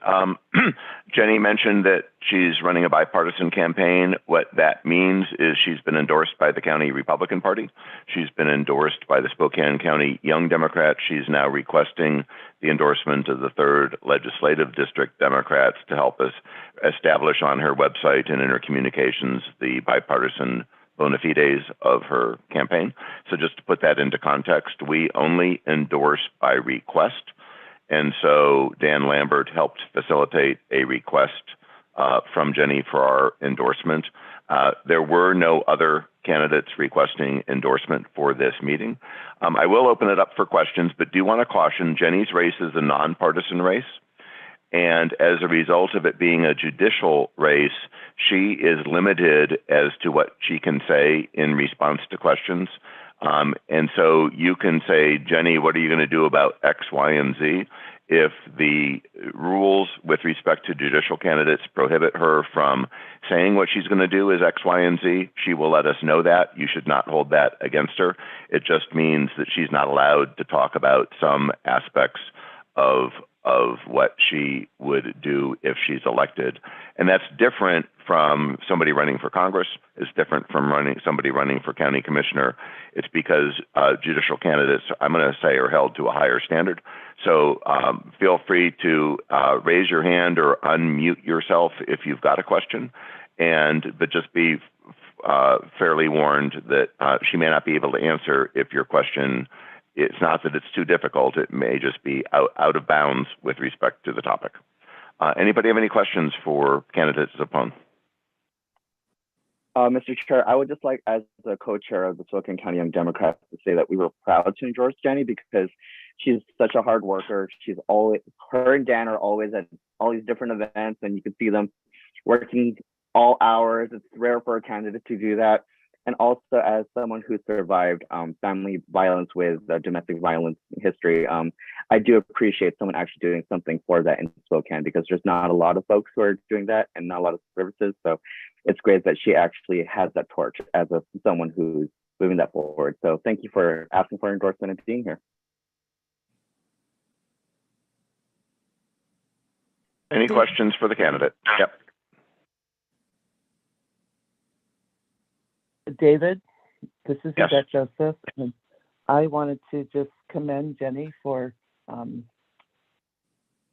Jenny mentioned that she's running a bipartisan campaign. What that means is she's been endorsed by the county Republican Party. She's been endorsed by the Spokane County Young Democrats. She's now requesting the endorsement of the 3rd Legislative District Democrats to help us establish on her website and in her communications the bipartisan bona fides of her campaign. So just to put that into context, we only endorse by request. And so Dan Lambert helped facilitate a request from Jenny for our endorsement. There were no other candidates requesting endorsement for this meeting. I will open it up for questions, but do want to caution Jenny's race is a nonpartisan race. And as a result of it being a judicial race, she is limited as to what she can say in response to questions. And so you can say, Jenny, what are you going to do about X, Y, and Z? If the rules with respect to judicial candidates prohibit her from saying what she's going to do is X, Y, and Z, she will let us know that. You should not hold that against her. It just means that she's not allowed to talk about some aspects of what she would do if she's elected. And that's different from somebody running for Congress. It's different from somebody running for county commissioner. It's because judicial candidates, I'm going to say, are held to a higher standard. So feel free to raise your hand or unmute yourself if you've got a question, but just be fairly warned that she may not be able to answer if your question, it's not that it's too difficult, it may just be out of bounds with respect to the topic. Anybody have any questions for candidates Zapone? Mr. Chair, I would just like, as the co-chair of the Spokane County Young Democrats, to say that we were proud to endorse Jenny because she's such a hard worker. She's always, her and Dan are always at all these different events, and you can see them working all hours. It's rare for a candidate to do that. And also, as someone who survived family violence with domestic violence history, I do appreciate someone actually doing something for that in Spokane, because there's not a lot of folks who are doing that and not a lot of services. So it's great that she actually has that torch as someone who's moving that forward. So thank you for asking for endorsement and being here. Any questions for the candidate? Yep. David, this is Yes. Yvette Joseph, and I wanted to just commend Jenny for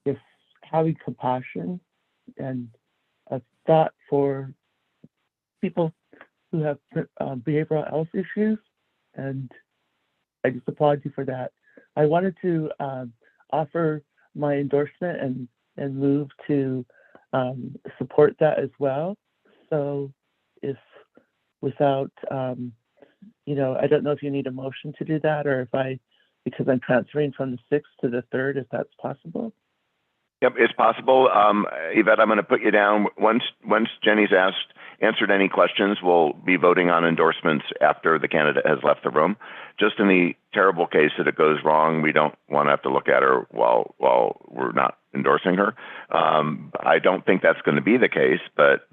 just having compassion and a thought for people who have behavioral health issues, and I just applaud you for that. I wanted to offer my endorsement and move to support that as well. So if without, I don't know if you need a motion to do that, or if because I'm transferring from the 6th to the 3rd, if that's possible. Yep, it's possible. Yvette, I'm going to put you down. Once Jenny's answered any questions, we'll be voting on endorsements after the candidate has left the room. Just in the terrible case that it goes wrong, we don't want to have to look at her while we're not endorsing her. I don't think that's going to be the case, but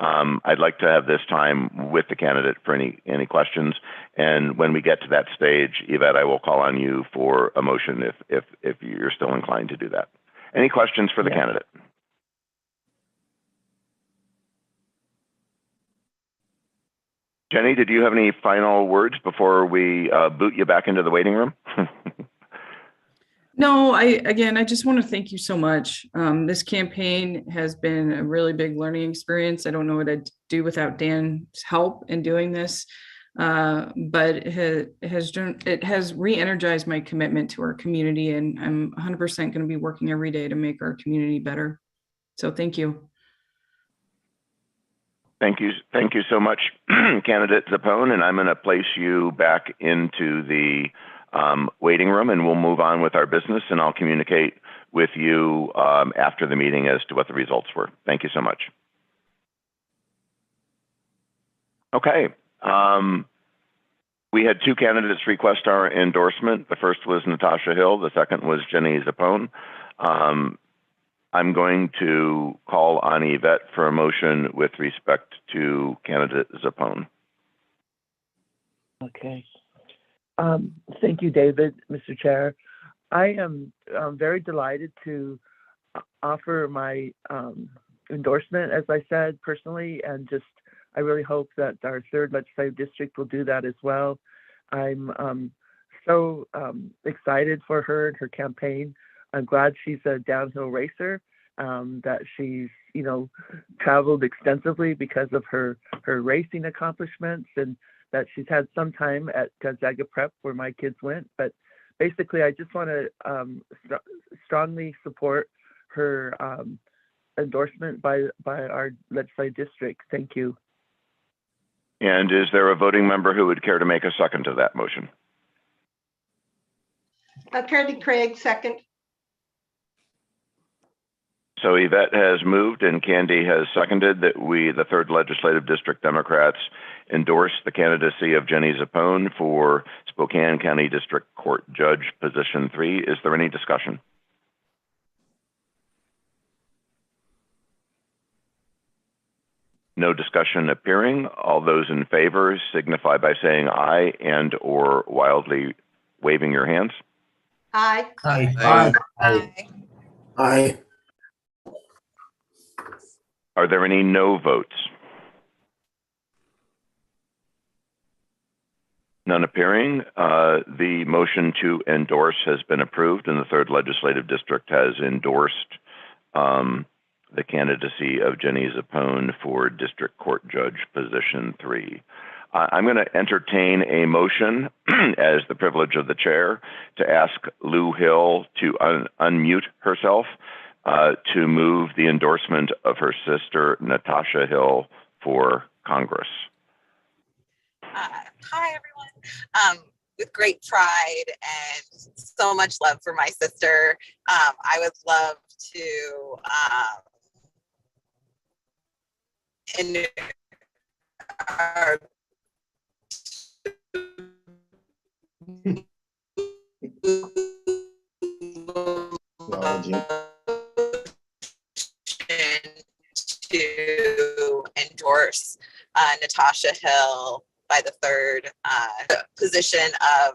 I'd like to have this time with the candidate for any questions. And when we get to that stage, Yvette, I will call on you for a motion if you're still inclined to do that. Any questions for the candidate? Jenny, did you have any final words before we boot you back into the waiting room? No, I just want to thank you so much. This campaign has been a really big learning experience. I don't know what I'd do without Dan's help in doing this, but it has re-energized my commitment to our community, and I'm 100% going to be working every day to make our community better. So thank you. Thank you so much, candidate Zapone, and I'm going to place you back into the waiting room, and we'll move on with our business, and I'll communicate with you after the meeting as to what the results were. Thank you so much. Okay. We had two candidates request our endorsement. The first was Natasha Hill. The second was Jenny Zapone. I'm going to call on Yvette for a motion with respect to candidate Zapone. Okay. Thank you, David, Mr. Chair. I am very delighted to offer my endorsement, as I said, personally, and just I really hope that our 3rd legislative district will do that as well. I'm so excited for her and her campaign. I'm glad she's a downhill racer, that she's, you know, traveled extensively because of her racing accomplishments, and that she's had some time at Gonzaga Prep where my kids went. But basically, I just want to strongly support her endorsement by our legislative district. Thank you. And is there a voting member who would care to make a second to that motion? Candy Craig, second. So Yvette has moved and Candy has seconded that we, the 3rd Legislative District Democrats, endorse the candidacy of Jenny Zappone for Spokane County District Court Judge, Position 3. Is there any discussion? No discussion appearing. All those in favor signify by saying aye and or wildly waving your hands. Aye. Aye. Aye. Aye. Aye. Are there any no votes? None appearing. The motion to endorse has been approved, and the 3rd Legislative District has endorsed the candidacy of Jenny Zappone for District Court Judge, Position 3. I'm going to entertain a motion as the privilege of the chair to ask Lou Hill to unmute herself to move the endorsement of her sister, Natasha Hill, for Congress. Hi, everyone. With great pride and so much love for my sister, I would love to to endorse Natasha Hill by the 3rd position of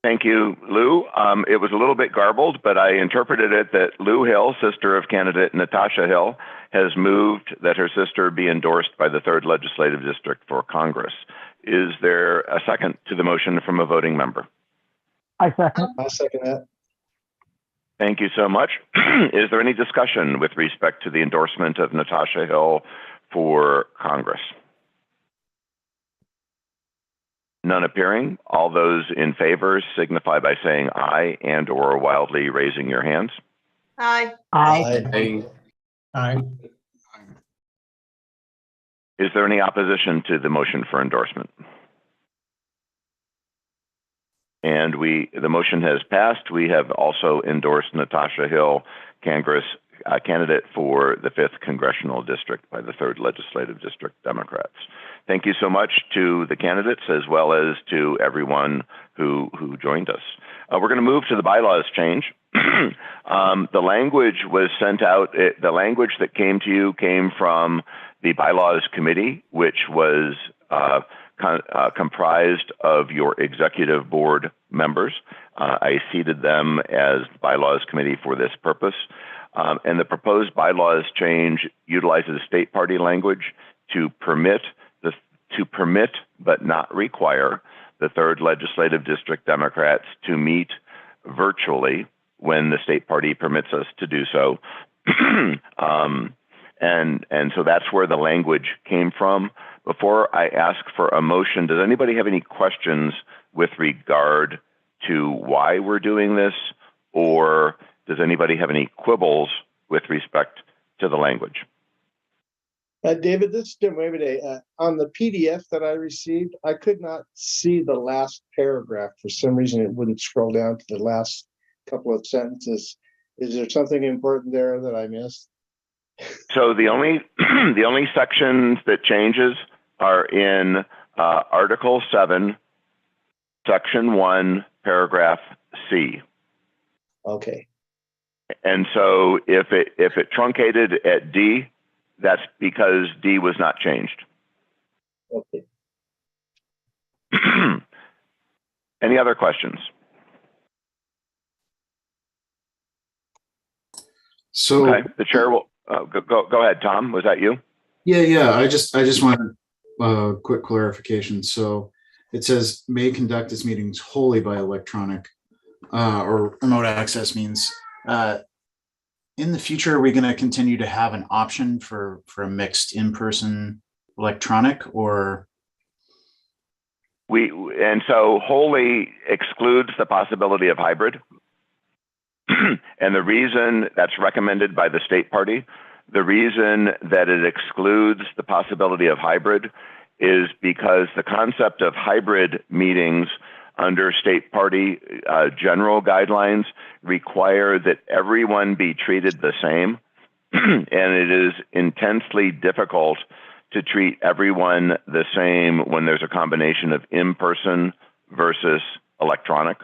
Thank you, Lou. It was a little bit garbled, but I interpreted it that Lou Hill, sister of candidate Natasha Hill, has moved that her sister be endorsed by the 3rd Legislative District for Congress. Is there a second to the motion from a voting member? I second. I second that. Thank you so much. Is there any discussion with respect to the endorsement of Natasha Hill for Congress? None appearing. All those in favor signify by saying aye and or wildly raising your hands. Aye. Aye. Aye. Is there any opposition to the motion for endorsement? And the motion has passed. We have also endorsed Natasha Hill, Congress candidate for the 5th Congressional District by the 3rd Legislative District Democrats. Thank you so much to the candidates as well as to everyone who joined us. We're going to move to the bylaws change. The language was sent out. The language that came to you came from the Bylaws Committee, which was comprised of your executive board members. I seated them as Bylaws Committee for this purpose. And the proposed bylaws change utilizes state party language to permit but not require the 3rd Legislative District Democrats to meet virtually when the state party permits us to do so. And so that's where the language came from. Before I ask for a motion, does anybody have any questions with regard to why we're doing this, or does anybody have any quibbles with respect to the language? David, this is Jim Waverday. On the PDF that I received, I could not see the last paragraph. For some reason, it wouldn't scroll down to the last couple of sentences. Is there something important there that I missed? So the only sections that changes are in Article 7, Section 1, Paragraph C. Okay. And so if it truncated at D, that's because D was not changed. Okay. Any other questions? So okay, the chair will go ahead. Tom, was that you? Yeah. I just wanted a quick clarification. So it says may conduct its meetings wholly by electronic or remote access means. In the future, are we going to continue to have an option for a mixed in-person electronic, or? And so wholly excludes the possibility of hybrid. And the reason that's recommended by the state party, the reason that it excludes the possibility of hybrid is because the concept of hybrid meetings under state party general guidelines require that everyone be treated the same. And it is intensely difficult to treat everyone the same when there's a combination of in-person versus electronic.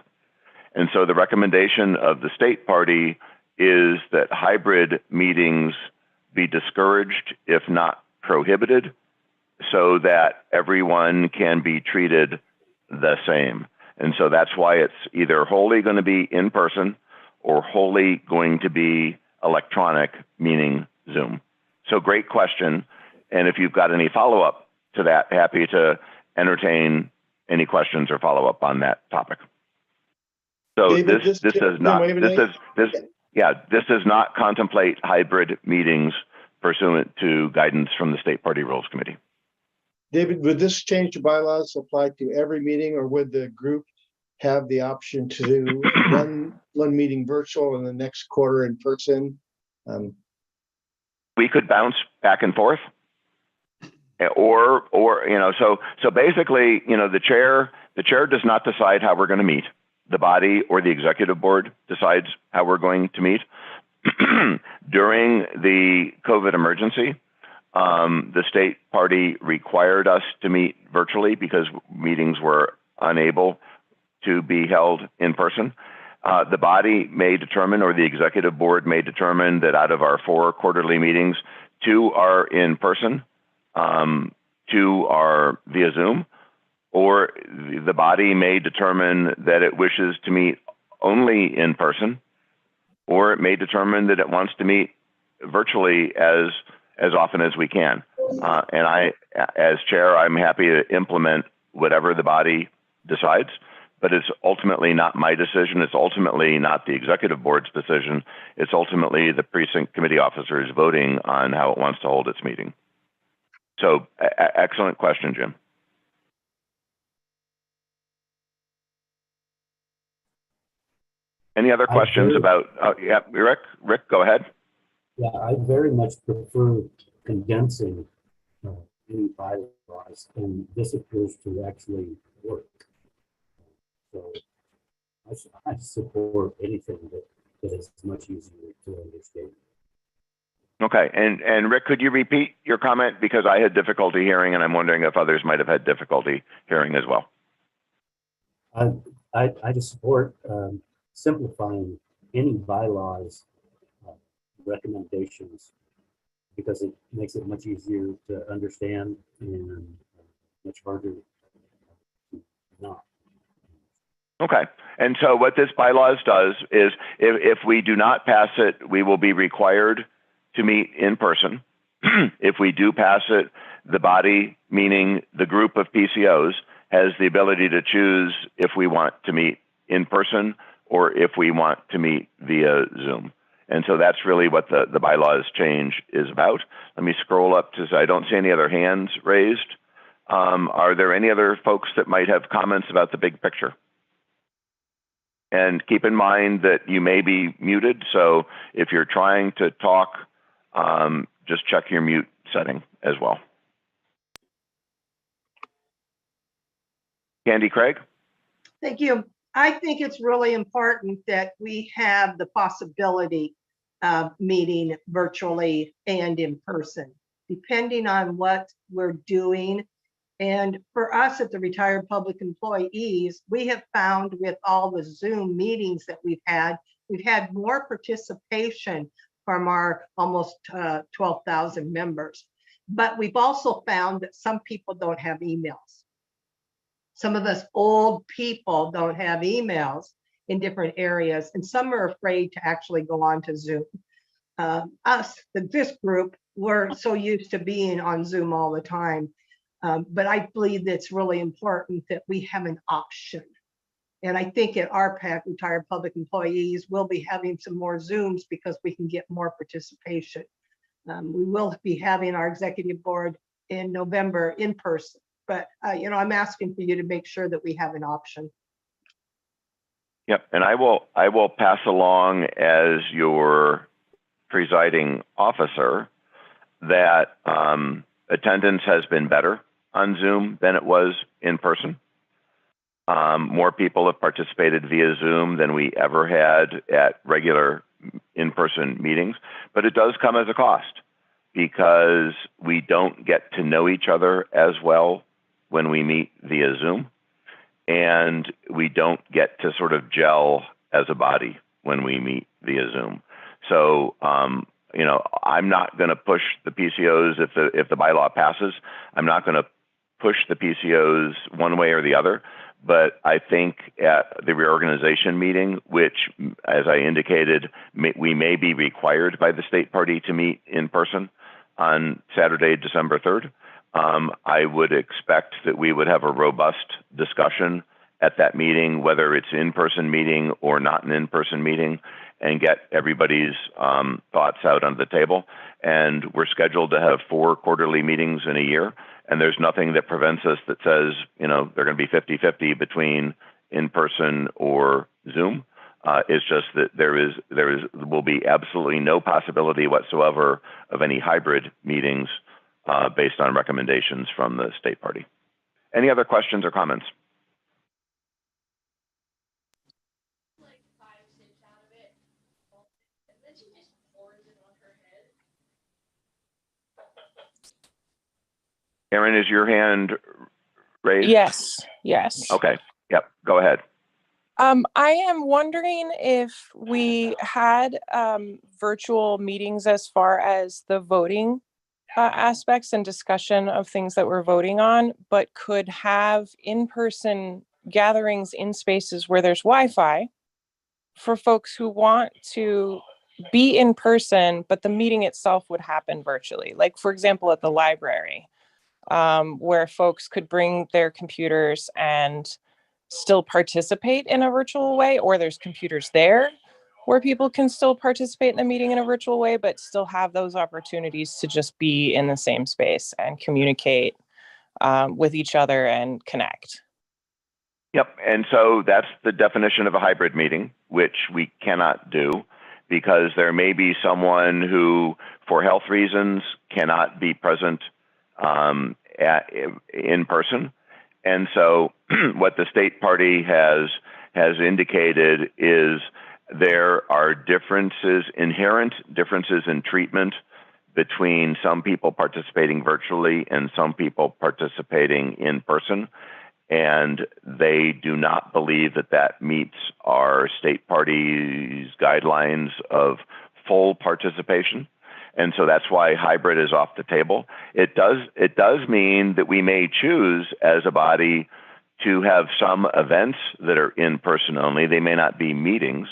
And so the recommendation of the state party is that hybrid meetings be discouraged, if not prohibited, so that everyone can be treated the same. And so that's why it's either wholly going to be in person or wholly going to be electronic, meaning Zoom. So great question. And if you've got any follow-up to that, happy to entertain any questions or follow up on that topic. So David, this does not contemplate hybrid meetings pursuant to guidance from the State Party Rules Committee. David, would this change to bylaws apply to every meeting, or would the group have the option to do one meeting virtual and the next quarter in person? We could bounce back and forth, or so basically, the chair does not decide how we're going to meet. The body or the executive board decides how we're going to meet. During the COVID emergency, the state party required us to meet virtually because meetings were unable to be held in person. The body may determine, or the executive board may determine, that out of our 4 quarterly meetings, 2 are in person, 2 are via Zoom, or the body may determine that it wishes to meet only in person, or it may determine that it wants to meet virtually as often as we can. And I, as chair, I'm happy to implement whatever the body decides, but it's ultimately not my decision. It's ultimately not the executive board's decision. It's ultimately the precinct committee officers voting on how it wants to hold its meeting. So excellent question, Jim. Any other questions about, yeah, Rick, go ahead. Yeah, I very much prefer condensing any bylaws, and this appears to actually work. So I support anything that is much easier to understand. Okay, and Rick, could you repeat your comment, because I had difficulty hearing, and I'm wondering if others might have had difficulty hearing as well. I just support simplifying any bylaws recommendations, because it makes it much easier to understand and much harder to not. Okay, and so what this bylaws does is if we do not pass it, we will be required to meet in person. If we do pass it, the body, meaning the group of PCOs, has the ability to choose if we want to meet in person or if we want to meet via Zoom. And so that's really what the bylaws change is about. Let me scroll up to, I don't see any other hands raised. Are there any other folks that might have comments about the big picture? And keep in mind that you may be muted, so if you're trying to talk, just check your mute setting as well. Candy Craig? Thank you. I think it's really important that we have the possibility of meeting virtually and in person, depending on what we're doing. And for us at the Retired Public Employees, we have found with all the Zoom meetings that we've had more participation from our almost 12,000 members. But we've also found that some people don't have emails. Some of us old people don't have emails in different areas, and some are afraid to actually go on to Zoom. This group, we're so used to being on Zoom all the time. But I believe it's really important that we have an option. And I think at RPAC, Retired Public Employees, we'll be having some more Zooms because we can get more participation. We will be having our executive board in November in person, but I'm asking for you to make sure that we have an option. Yep, and I will pass along as your presiding officer that attendance has been better on Zoom than it was in person. More people have participated via Zoom than we ever had at regular in-person meetings, but it does come as a cost because we don't get to know each other as well when we meet via Zoom, and we don't get to sort of gel as a body when we meet via Zoom. So, I'm not going to push the PCOs if the bylaw passes. I'm not going to push the PCOs one way or the other. But I think at the reorganization meeting, which, as I indicated, we may be required by the state party to meet in person on Saturday, December 3rd, I would expect that we would have a robust discussion at that meeting, whether it's in-person meeting or not an in-person meeting, and get everybody's thoughts out on the table. And we're scheduled to have 4 quarterly meetings in a year. And there's nothing that prevents us that says, they're going to be 50-50 between in-person or Zoom. It's just that there will be absolutely no possibility whatsoever of any hybrid meetings based on recommendations from the state party. Any other questions or comments? Erin, is your hand raised? Yes. Okay. Yep. Go ahead. I am wondering if we had virtual meetings as far as the voting aspects and discussion of things that we're voting on, but could have in-person gatherings in spaces where there's Wi-Fi for folks who want to be in person, but the meeting itself would happen virtually. Like, for example, at the library. Where folks could bring their computers and still participate in a virtual way, or there's computers there where people can still participate in the meeting in a virtual way, but still have those opportunities to just be in the same space and communicate with each other and connect. Yep. And so that's the definition of a hybrid meeting, which we cannot do because there may be someone who, for health reasons, cannot be present in person. And so what the state party has indicated is there are inherent differences in treatment between some people participating virtually and some people participating in person. And they do not believe that meets our state party's guidelines of full participation. And so that's why hybrid is off the table. It does mean that we may choose as a body to have some events that are in person only. They may not be meetings,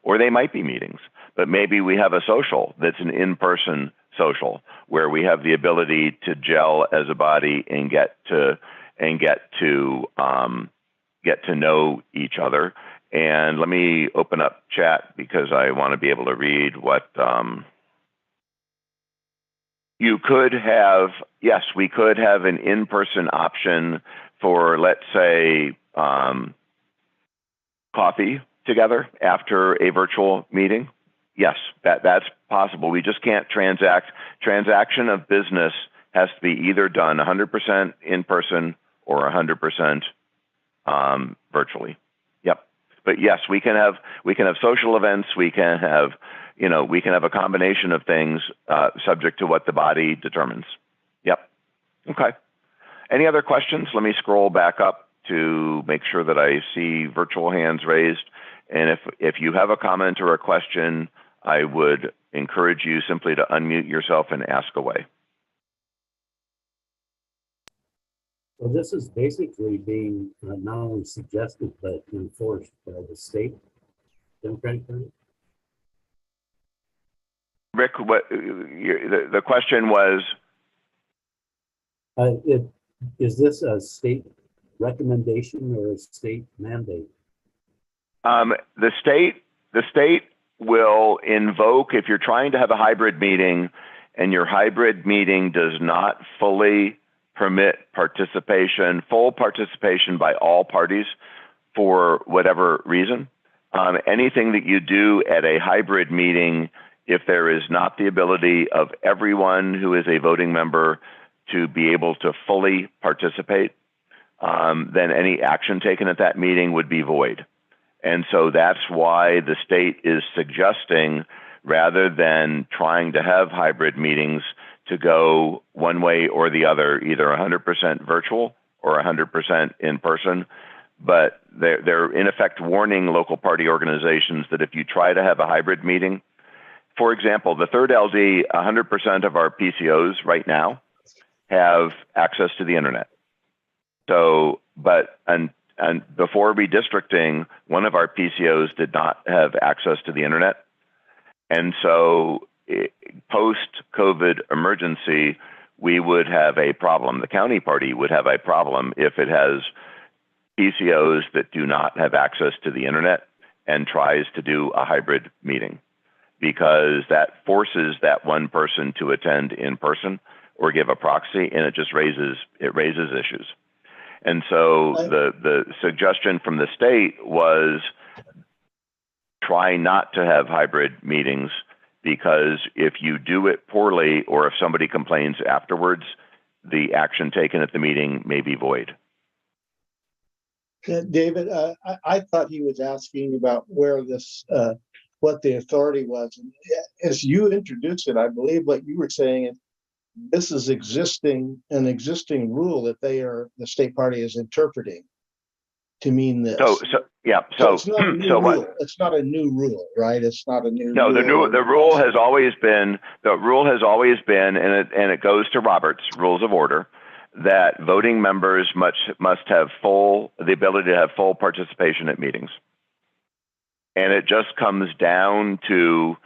or they might be meetings, but maybe we have a social that's an in-person social where we have the ability to gel as a body and get to know each other. And let me open up chat because I want to be able to read what you could have. Yes, we could have an in-person option for, let's say, coffee together after a virtual meeting. Yes, that's possible. We just can't transact. Transaction of business has to be either done 100% in person or 100% virtually. Yep. But yes, we can have social events. We can have a combination of things subject to what the body determines. Yep. Okay. Any other questions? Let me scroll back up to make sure that I see virtual hands raised. And if you have a comment or a question, I would encourage you simply to unmute yourself and ask away. So this is basically being not only suggested, but enforced by the state Democratic Party. Rick, the question was? Is this a state recommendation or a state mandate? The state will invoke, if you're trying to have a hybrid meeting and your hybrid meeting does not fully permit full participation by all parties for whatever reason, anything that you do at a hybrid meeting, if there is not the ability of everyone who is a voting member to be able to fully participate, then any action taken at that meeting would be void. And so that's why the state is suggesting, rather than trying to have hybrid meetings, to go one way or the other, either 100% virtual or 100% in person. But they're in effect warning local party organizations that if you try to have a hybrid meeting, for example, the third LD, 100% of our PCOs right now have access to the internet. So, and before redistricting, one of our PCOs did not have access to the internet. And so post-COVID emergency, we would have a problem. The county party would have a problem if it has PCOs that do not have access to the internet and tries to do a hybrid meeting, because that forces that one person to attend in person or give a proxy, and it raises issues. And so the suggestion from the state was try not to have hybrid meetings, because if you do it poorly or if somebody complains afterwards, the action taken at the meeting may be void. David, I thought he was asking about where this, what the authority was. And as you introduced it, I believe what you were saying is this is an existing rule that the state party is interpreting to mean this. So it's not a new rule. It's not a new rule, right? It's not a new rule. No, the rule has always been, and it goes to Robert's Rules of Order, that voting members must have the ability to have full participation at meetings. And it just comes down to,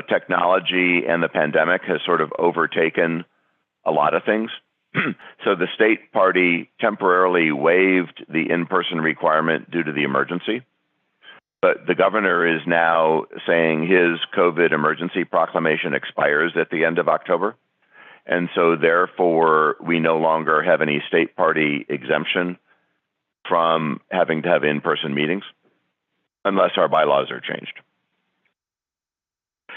technology and the pandemic has sort of overtaken a lot of things. So the state party temporarily waived the in-person requirement due to the emergency. But the governor is now saying his COVID emergency proclamation expires at the end of October. And so therefore, we no longer have any state party exemption from having to have in-person meetings unless our bylaws are changed.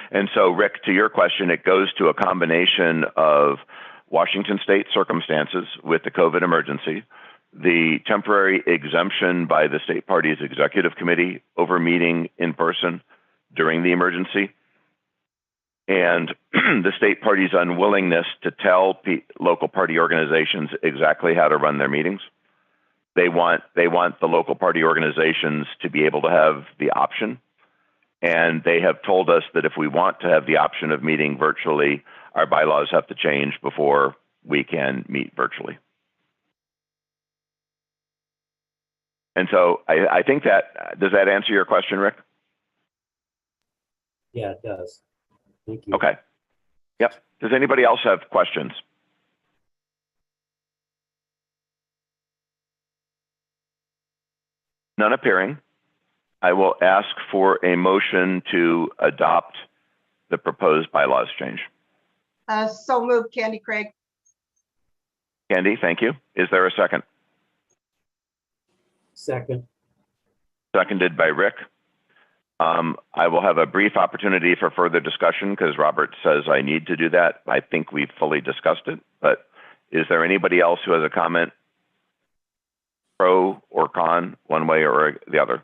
And so, Rick, to your question, it goes to a combination of Washington state circumstances with the COVID emergency, the temporary exemption by the state party's executive committee over meeting in person during the emergency, and the state party's unwillingness to tell local party organizations exactly how to run their meetings. They want the local party organizations to be able to have the option. And they have told us that if we want to have the option of meeting virtually, our bylaws have to change before we can meet virtually. And so I think does that answer your question, Rick? Yeah, it does. Thank you. Okay. Yep. Does anybody else have questions? None appearing. I will ask for a motion to adopt the proposed bylaws change. So moved, Candy Craig. Candy, thank you. Is there a second? Second. Seconded by Rick. I will have a brief opportunity for further discussion because Robert says I need to do that. I think we've fully discussed it, but is there anybody else who has a comment, pro or con, one way or the other?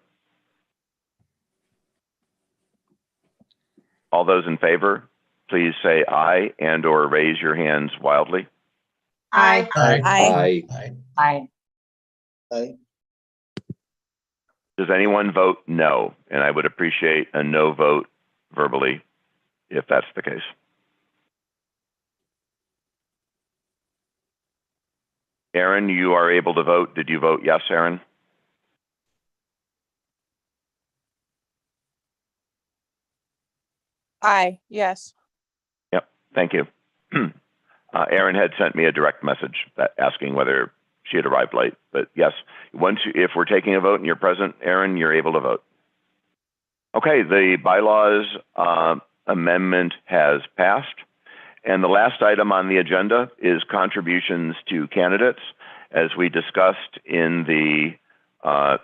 All those in favor, please say aye and or raise your hands wildly. Aye. Aye. Aye. Aye. Aye. Does anyone vote no? And I would appreciate a no vote verbally if that's the case. Aaron, you are able to vote. Did you vote yes, Aaron? Aye, yes. Yep, thank you. Aaron had sent me a direct message asking whether she had arrived late, but yes, if we're taking a vote and you're present, Aaron, you're able to vote. Okay, the bylaws amendment has passed. And the last item on the agenda is contributions to candidates. As we discussed in the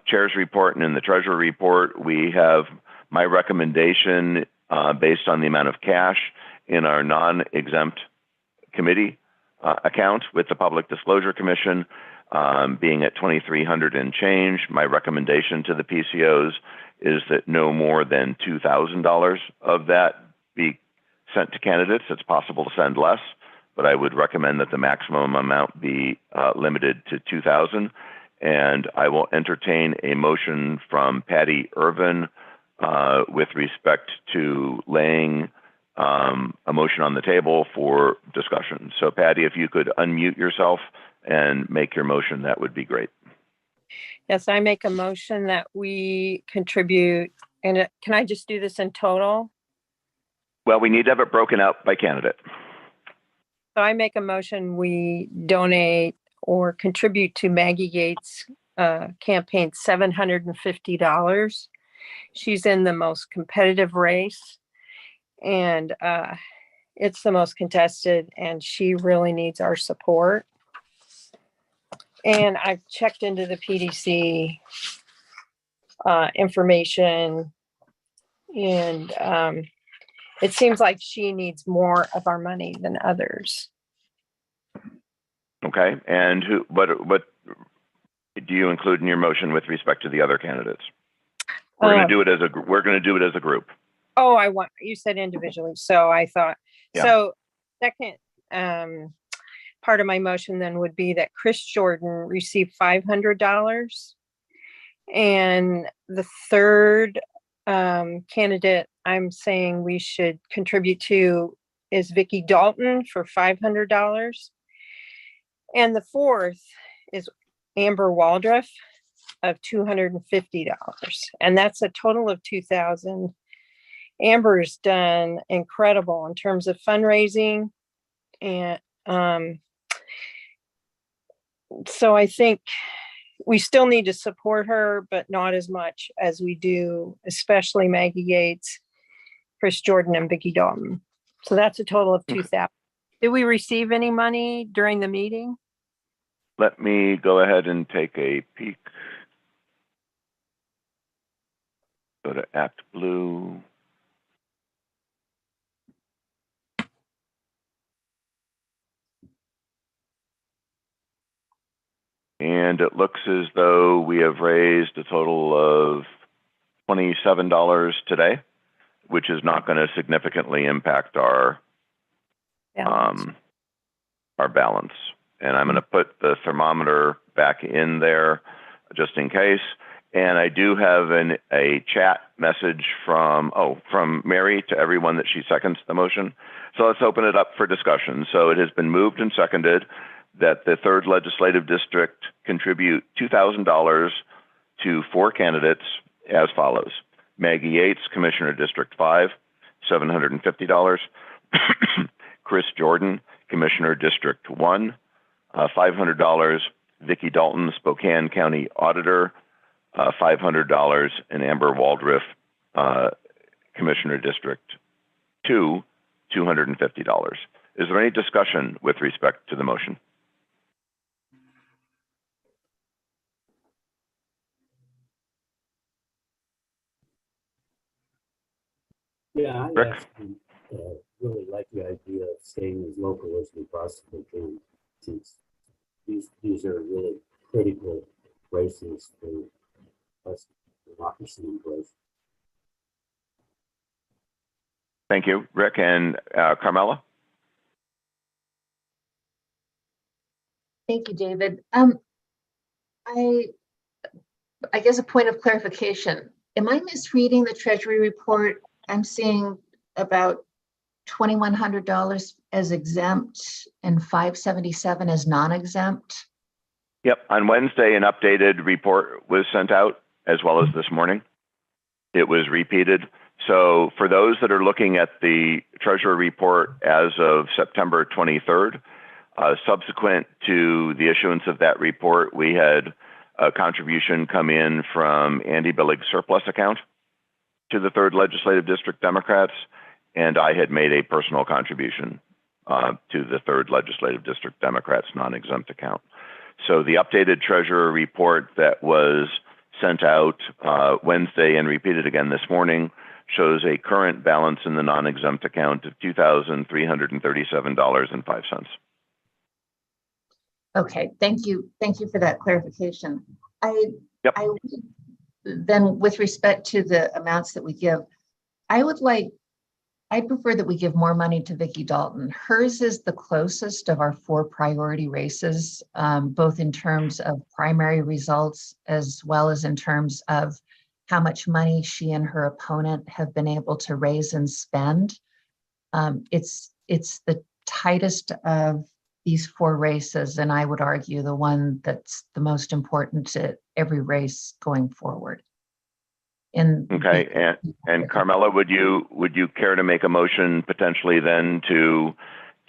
chair's report and in the treasurer report, we have my recommendation based on the amount of cash in our non-exempt committee account with the Public Disclosure Commission being at $2,300 and change. My recommendation to the PCOs is that no more than $2,000 of that be sent to candidates. It's possible to send less, but I would recommend that the maximum amount be limited to $2,000. And I will entertain a motion from Patty Irvin with respect to laying a motion on the table for discussion. So Patty, if you could unmute yourself and make your motion, that would be great. Yes, I make a motion that we contribute, and can I just do this in total? Well, we need to have it broken out by candidate. So I make a motion, we donate or contribute to Maggie Gates' campaign $750. She's in the most competitive race, and it's the most contested, and she really needs our support. And I've checked into the PDC information, and it seems like she needs more of our money than others. Okay, and what do you include in your motion with respect to the other candidates? We're going to do it as a group. Oh, you said individually, so I thought. Yeah. So second part of my motion then would be that Chris Jordan received $500, and the third candidate I'm saying we should contribute to is Vicki Dalton for $500. And the fourth is Amber Waldruff of $250. And that's a total of $2,000. Amber's done incredible in terms of fundraising. And so I think we still need to support her, but not as much as we do, especially Maggie Gates, Chris Jordan, and Vicki Dalton. So that's a total of $2,000. Did we receive any money during the meeting? Let me go ahead and take a peek. Go to Act Blue. And it looks as though we have raised a total of $27 today, which is not going to significantly impact our balance. And I'm going to put the thermometer back in there just in case. And I do have a chat message from Mary to everyone that she seconds the motion. So let's open it up for discussion. So it has been moved and seconded that the 3rd Legislative District contribute $2,000 to 4 candidates as follows. Maggie Yates, Commissioner District 5, $750. Chris Jordan, Commissioner District 1, $500. Vicki Dalton, Spokane County Auditor, $500. And Amber Waldruff, Commissioner District 2, $250. Is there any discussion with respect to the motion? Yeah, I Rick? actually really like the idea of staying as local as we possibly can, since these are really critical races for us democracy in place. Thank you, Rick. And Carmela? Thank you, David. I guess a point of clarification. Am I misreading the Treasury report? I'm seeing about $2,100 as exempt and $577 as non-exempt. Yep, on Wednesday, an updated report was sent out as well as this morning. It was repeated. So for those that are looking at the Treasurer report as of September 23rd, subsequent to the issuance of that report, we had a contribution come in from Andy Billig's surplus account to the 3rd Legislative District Democrats, and I had made a personal contribution to the 3rd Legislative District Democrats non-exempt account. So the updated Treasurer report that was sent out Wednesday and repeated again this morning shows a current balance in the non-exempt account of $2,337.05. Okay, thank you. Thank you for that clarification. Yep. Then with respect to the amounts that we give, I prefer that we give more money to Vicki Dalton. Hers is the closest of our 4 priority races, both in terms of primary results as well as in terms of how much money she and her opponent have been able to raise and spend. It's the tightest of these 4 races, and I would argue the one that's the most important to every race going forward. Okay, and Carmela, would you care to make a motion potentially then to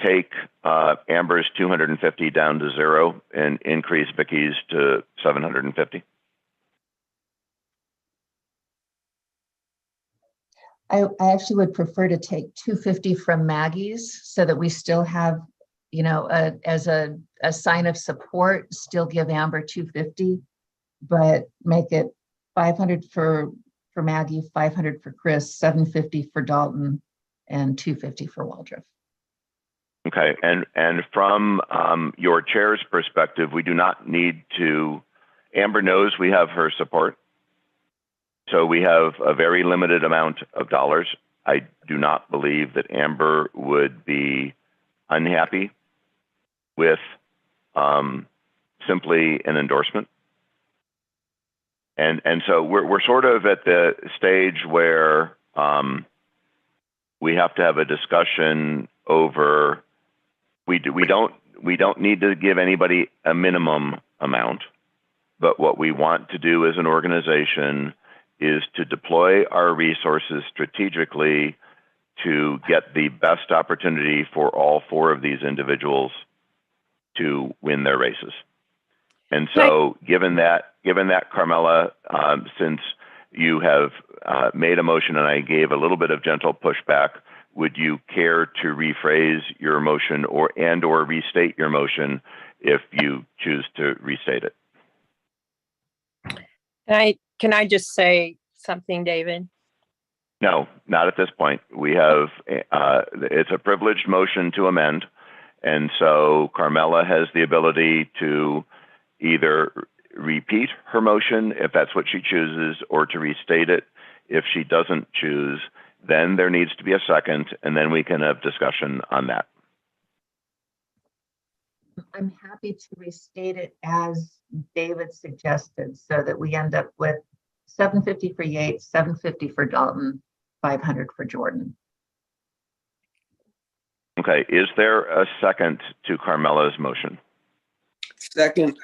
take Amber's 250 down to 0 and increase Vicki's to 750? I actually would prefer to take 250 from Maggie's so that we still have, as a sign of support, still give Amber 250, but make it 500 for Maggie, 500 for Chris, 750 for Dalton, and 250 for Waldrop. Okay, and from your chair's perspective, we do not need to, Amber knows we have her support. So we have a very limited amount of dollars. I do not believe that Amber would be unhappy with simply an endorsement. And so we're sort of at the stage where we have to have a discussion over, we don't need to give anybody a minimum amount, but what we want to do as an organization is to deploy our resources strategically to get the best opportunity for all 4 of these individuals to win their races. And so given that, Carmela, since you have made a motion and I gave a little bit of gentle pushback, would you care to rephrase your motion or restate your motion if you choose to restate it? Can I just say something, David? No, not at this point. We have, it's a privileged motion to amend. And so Carmela has the ability to either repeat her motion if that's what she chooses, or to restate it if she doesn't choose. Then there needs to be a second, and then we can have discussion on that. I'm happy to restate it as David suggested, so that we end up with 750 for Yates, 750 for Dalton, 500 for Jordan. Okay, is there a second to Carmela's motion? Second.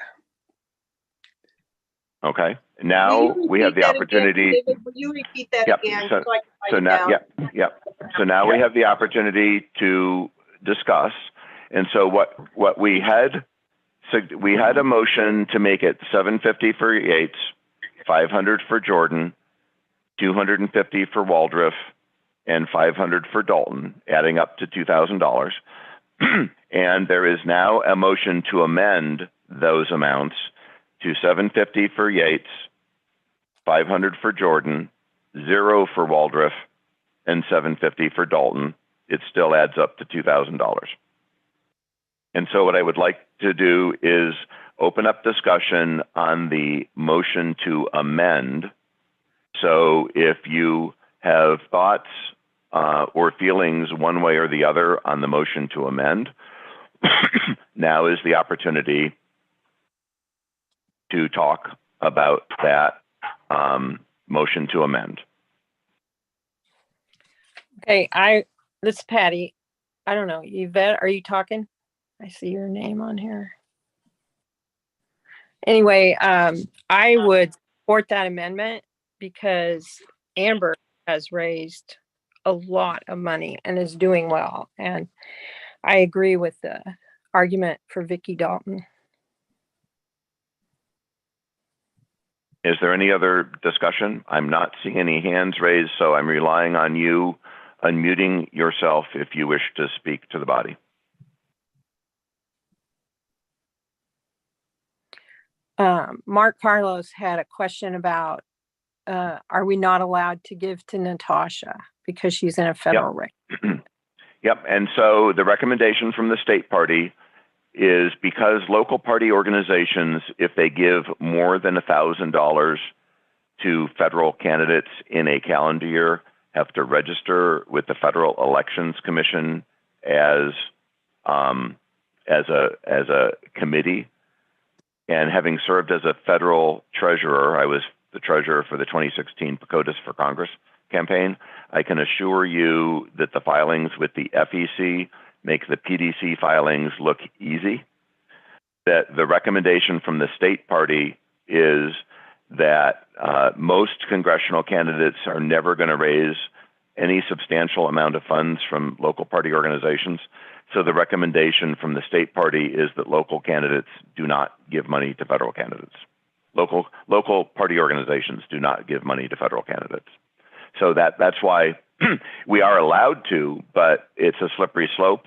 Okay, now we have the opportunity. David, will you repeat that Yep. again? So, I can write so it now, down? yep. So now we have the opportunity to discuss. And so what we had a motion to make it 750 for Yates, 500 for Jordan, 250 for Waldrop, and 500 for Dalton, adding up to $2,000. And there is now a motion to amend those amounts to 750 for Yates, 500 for Jordan, 0 for Waldrop, and 750 for Dalton. It still adds up to $2,000. And so what I would like to do is open up discussion on the motion to amend. So if you have thoughts or feelings one way or the other on the motion to amend, now is the opportunity to talk about that motion to amend. Okay, this is Patty. I don't know, Yvette, are you talking? I see your name on here. Anyway, I would support that amendment because Amber has raised a lot of money and is doing well. And I agree with the argument for Vicky Dalton. Is there any other discussion? I'm not seeing any hands raised, so I'm relying on you unmuting yourself if you wish to speak to the body. Mark Carlos had a question about, are we not allowed to give to Natasha because she's in a federal race? Yep, and so the recommendation from the state party is because local party organizations, if they give more than $1,000 to federal candidates in a calendar year, have to register with the Federal Elections Commission as a committee. And having served as a federal treasurer, I was the treasurer for the 2016 PCOTUS for Congress campaign. I can assure you that the filings with the FEC make the PDC filings look easy. That the recommendation from the state party is that most congressional candidates are never going to raise any substantial amount of funds from local party organizations. So the recommendation from the state party is that local candidates do not give money to federal candidates. Local party organizations do not give money to federal candidates. So that's why we are allowed to, but it's a slippery slope,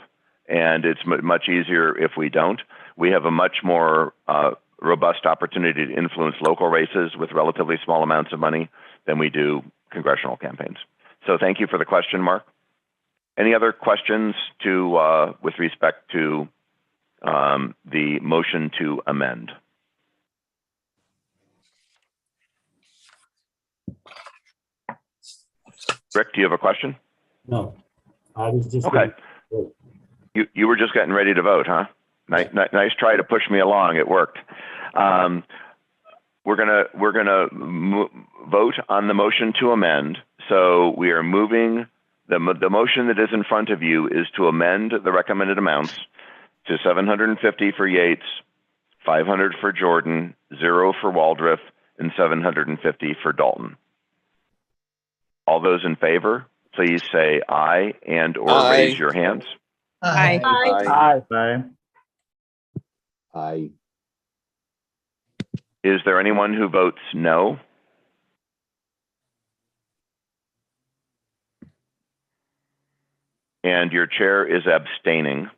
and it's much easier if we don't. We have a much more robust opportunity to influence local races with relatively small amounts of money than we do congressional campaigns. So thank you for the question, Mark. Any other questions with respect to the motion to amend? Rick, do you have a question? No, I was just. Okay. You were just getting ready to vote, huh? Nice try to push me along. It worked. We're gonna vote on the motion to amend. So we are moving the motion that is in front of you is to amend the recommended amounts to $750 for Yates, $500 for Jordan, $0 for Waldrop, and $750 for Dalton. All those in favor, please say aye and/or raise your hands. Aye. Aye. Aye. Is there anyone who votes no? And your chair is abstaining.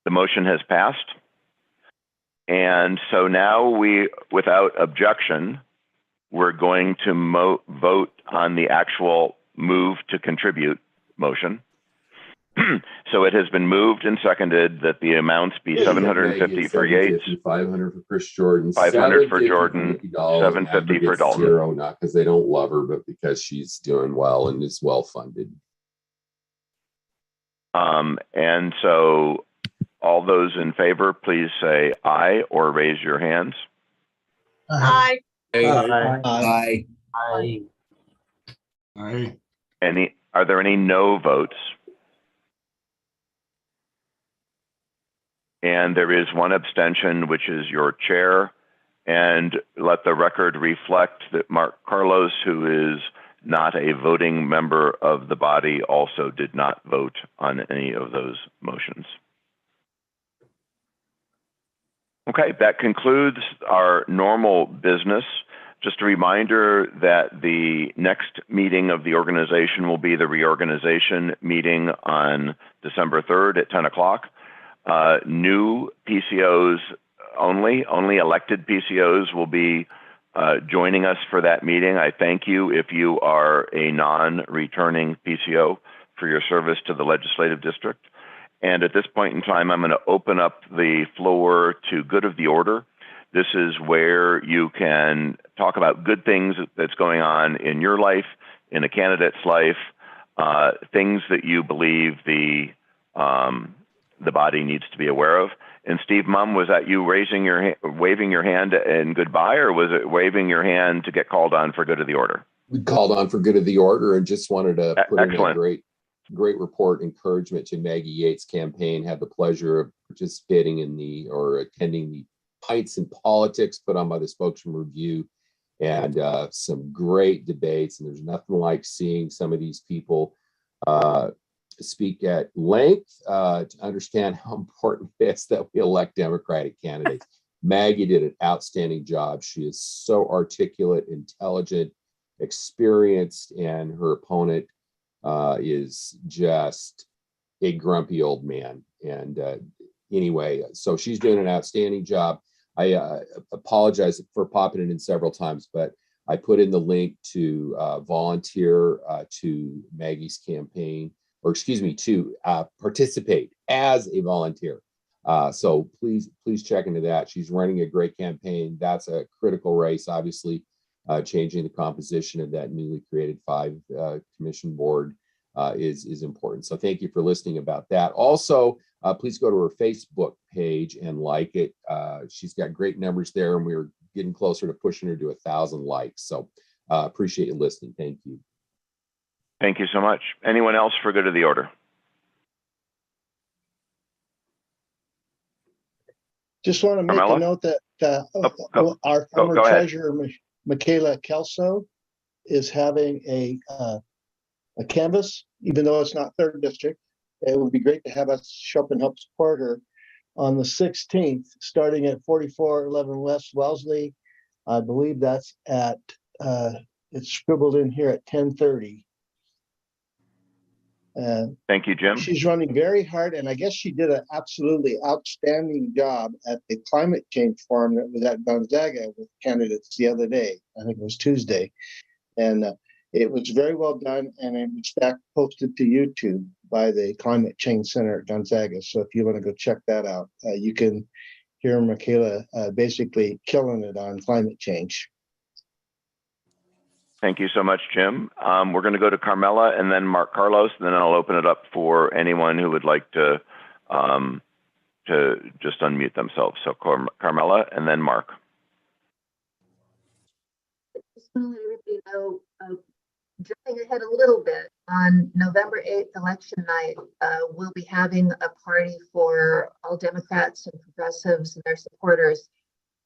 The motion has passed. And so now without objection, we're going to vote on the actual move to contribute motion. So it has been moved and seconded that the amounts be $750 for Yates, $500 for Chris Jordan, $500 for Jordan, $750 for Dalton. $0, not because they don't love her, but because she's doing well and is well funded. And so all those in favor, please say aye or raise your hands. Aye. Aye. Aye. Are there any no votes? And there is one abstention, which is your chair. And let the record reflect that Mark Carlos, who is not a voting member of the body, also did not vote on any of those motions. Okay, that concludes our normal business. Just a reminder that the next meeting of the organization will be the reorganization meeting on December 3rd at 10 o'clock. New PCOs only elected PCOs will be joining us for that meeting. I thank you if you are a non-returning PCO for your service to the legislative district. And at this point in time, I'm going to open up the floor to good of the order. This is where you can talk about good things that's going on in your life, in a candidate's life, things that you believe the body needs to be aware of. And Steve Mumm, was that you waving your hand in goodbye, or was it waving your hand to get called on for good of the order? We called on for good of the order and just wanted to put Excellent. in a great report, encouragement to Maggie Yates' campaign. Had the pleasure of participating in or attending the Pints and Politics put on by the Spokesman Review, and some great debates. And there's nothing like seeing some of these people speak at length to understand how important it is that we elect Democratic candidates. Maggie did an outstanding job. She is so articulate, intelligent, experienced, and her opponent is just a grumpy old man. And anyway, so she's doing an outstanding job. I apologize for popping it in several times, but I put in the link to volunteer to Maggie's campaign, or excuse me, to participate as a volunteer. So please check into that. She's running a great campaign. That's a critical race, obviously. Changing the composition of that newly created 5 commission board is important. So thank you for listening about that. Also, please go to her Facebook page and like it. She's got great numbers there, and we're getting closer to pushing her to 1,000 likes. So appreciate you listening. Thank you. Thank you so much. Anyone else for good of the order? Just want to make Carmela? a note that our former treasurer, Michaela Kelso, is having a canvas, even though it's not 3rd District. It would be great to have us show up and help support her on the 16th, starting at 4411 West Wellesley. I believe that's at, it's scribbled in here at 10:30. And thank you, Jim. She's running very hard, and I guess she did an absolutely outstanding job at the climate change forum that was at Gonzaga with candidates the other day. I think it was Tuesday. And it was very well done, and it was posted to YouTube by the Climate Change Center at Gonzaga. So if you want to go check that out, you can hear Michaela basically killing it on climate change. Thank you so much, Jim. We're going to go to Carmela and then Mark Carlos, and then I'll open it up for anyone who would like to just unmute themselves. So Carmela and then Mark. Just want to let everybody know, jumping ahead a little bit, on November 8th, election night, we'll be having a party for all Democrats and progressives and their supporters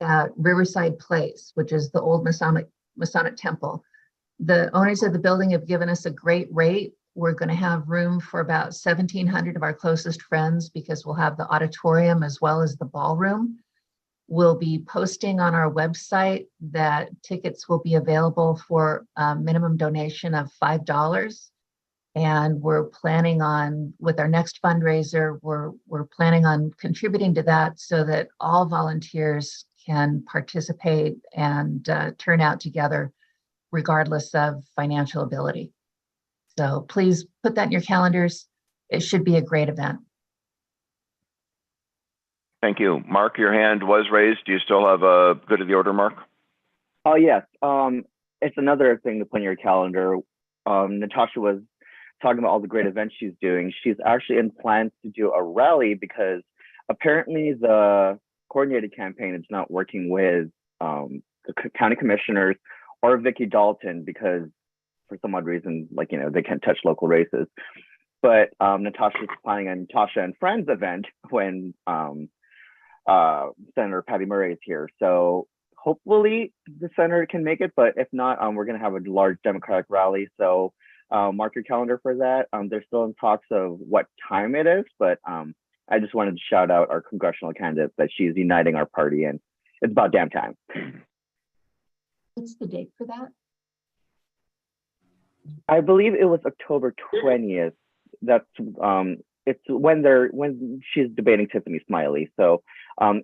at Riverside Place, which is the old Masonic Temple. The owners of the building have given us a great rate. We're going to have room for about 1,700 of our closest friends because we'll have the auditorium as well as the ballroom. We'll be posting on our website that tickets will be available for a minimum donation of $5. And we're planning on, with our next fundraiser, we're planning on contributing to that so that all volunteers can participate and turn out together regardless of financial ability. So please put that in your calendars. It should be a great event. Thank you. Mark, your hand was raised. Do you still have a good of the order, Mark? Oh, yes. It's another thing to put in your calendar. Natasha was talking about all the great events she's doing. She's actually in plans to do a rally because apparently the coordinated campaign is not working with the county commissioners or Vicki Dalton because for some odd reason, like, you know, they can't touch local races. But Natasha's planning a Natasha and Friends event when Senator Patty Murray is here. So hopefully the senator can make it, but if not, we're going to have a large Democratic rally. So mark your calendar for that. They're still in talks of what time it is, but I just wanted to shout out our congressional candidate that she's uniting our party, and it's about damn time. What's the date for that? I believe it was October 20th. That's it's when she's debating Tiffany Smiley. So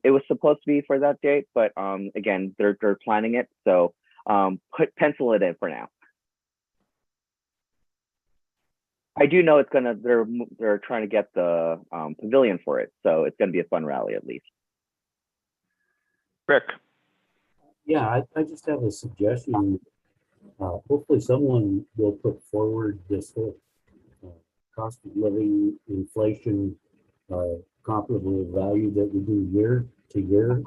it was supposed to be for that date, but again, they're planning it. So pencil it in for now. I do know it's gonna. They're trying to get the pavilion for it, so it's gonna be a fun rally at least. Rick. Yeah, I just have a suggestion. Hopefully someone will put forward this whole cost of living, inflation, comparable value that we do year to year.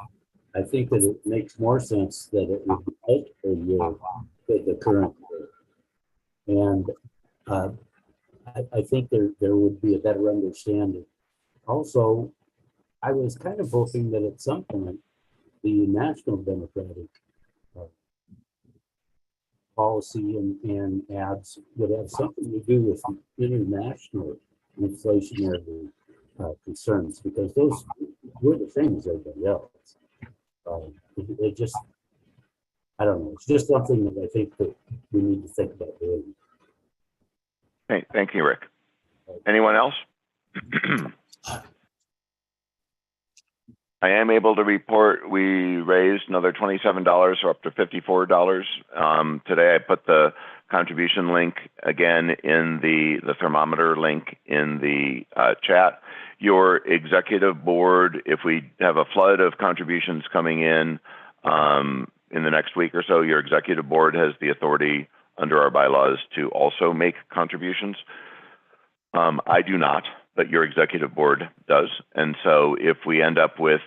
I think that it makes more sense that it would be a year than the current year. And I think there would be a better understanding. Also, I was kind of hoping that at some point the National Democratic policy and ads would have something to do with international inflationary concerns, because those were the same as everybody else. It just, I don't know, it's just something that I think that we need to think about doing. Thank you, Rick. Anyone else? I am able to report we raised another $27, so up to $54. Today I put the contribution link again in the thermometer link in the chat. Your executive board, if we have a flood of contributions coming in the next week or so, your executive board has the authority under our bylaws to also make contributions. I do not, but your executive board does. And so if we end up with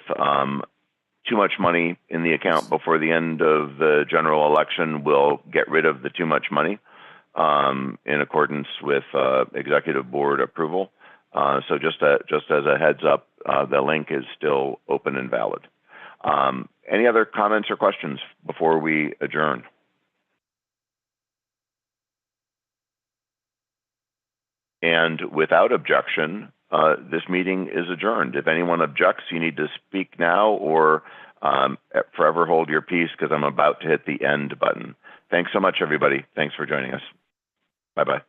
too much money in the account before the end of the general election, we'll get rid of the too much money in accordance with executive board approval. So just as a heads up, the link is still open and valid. Any other comments or questions before we adjourn? And without objection, this meeting is adjourned. If anyone objects, you need to speak now or forever hold your peace, because I'm about to hit the end button. Thanks so much, everybody. Thanks for joining us. Bye-bye.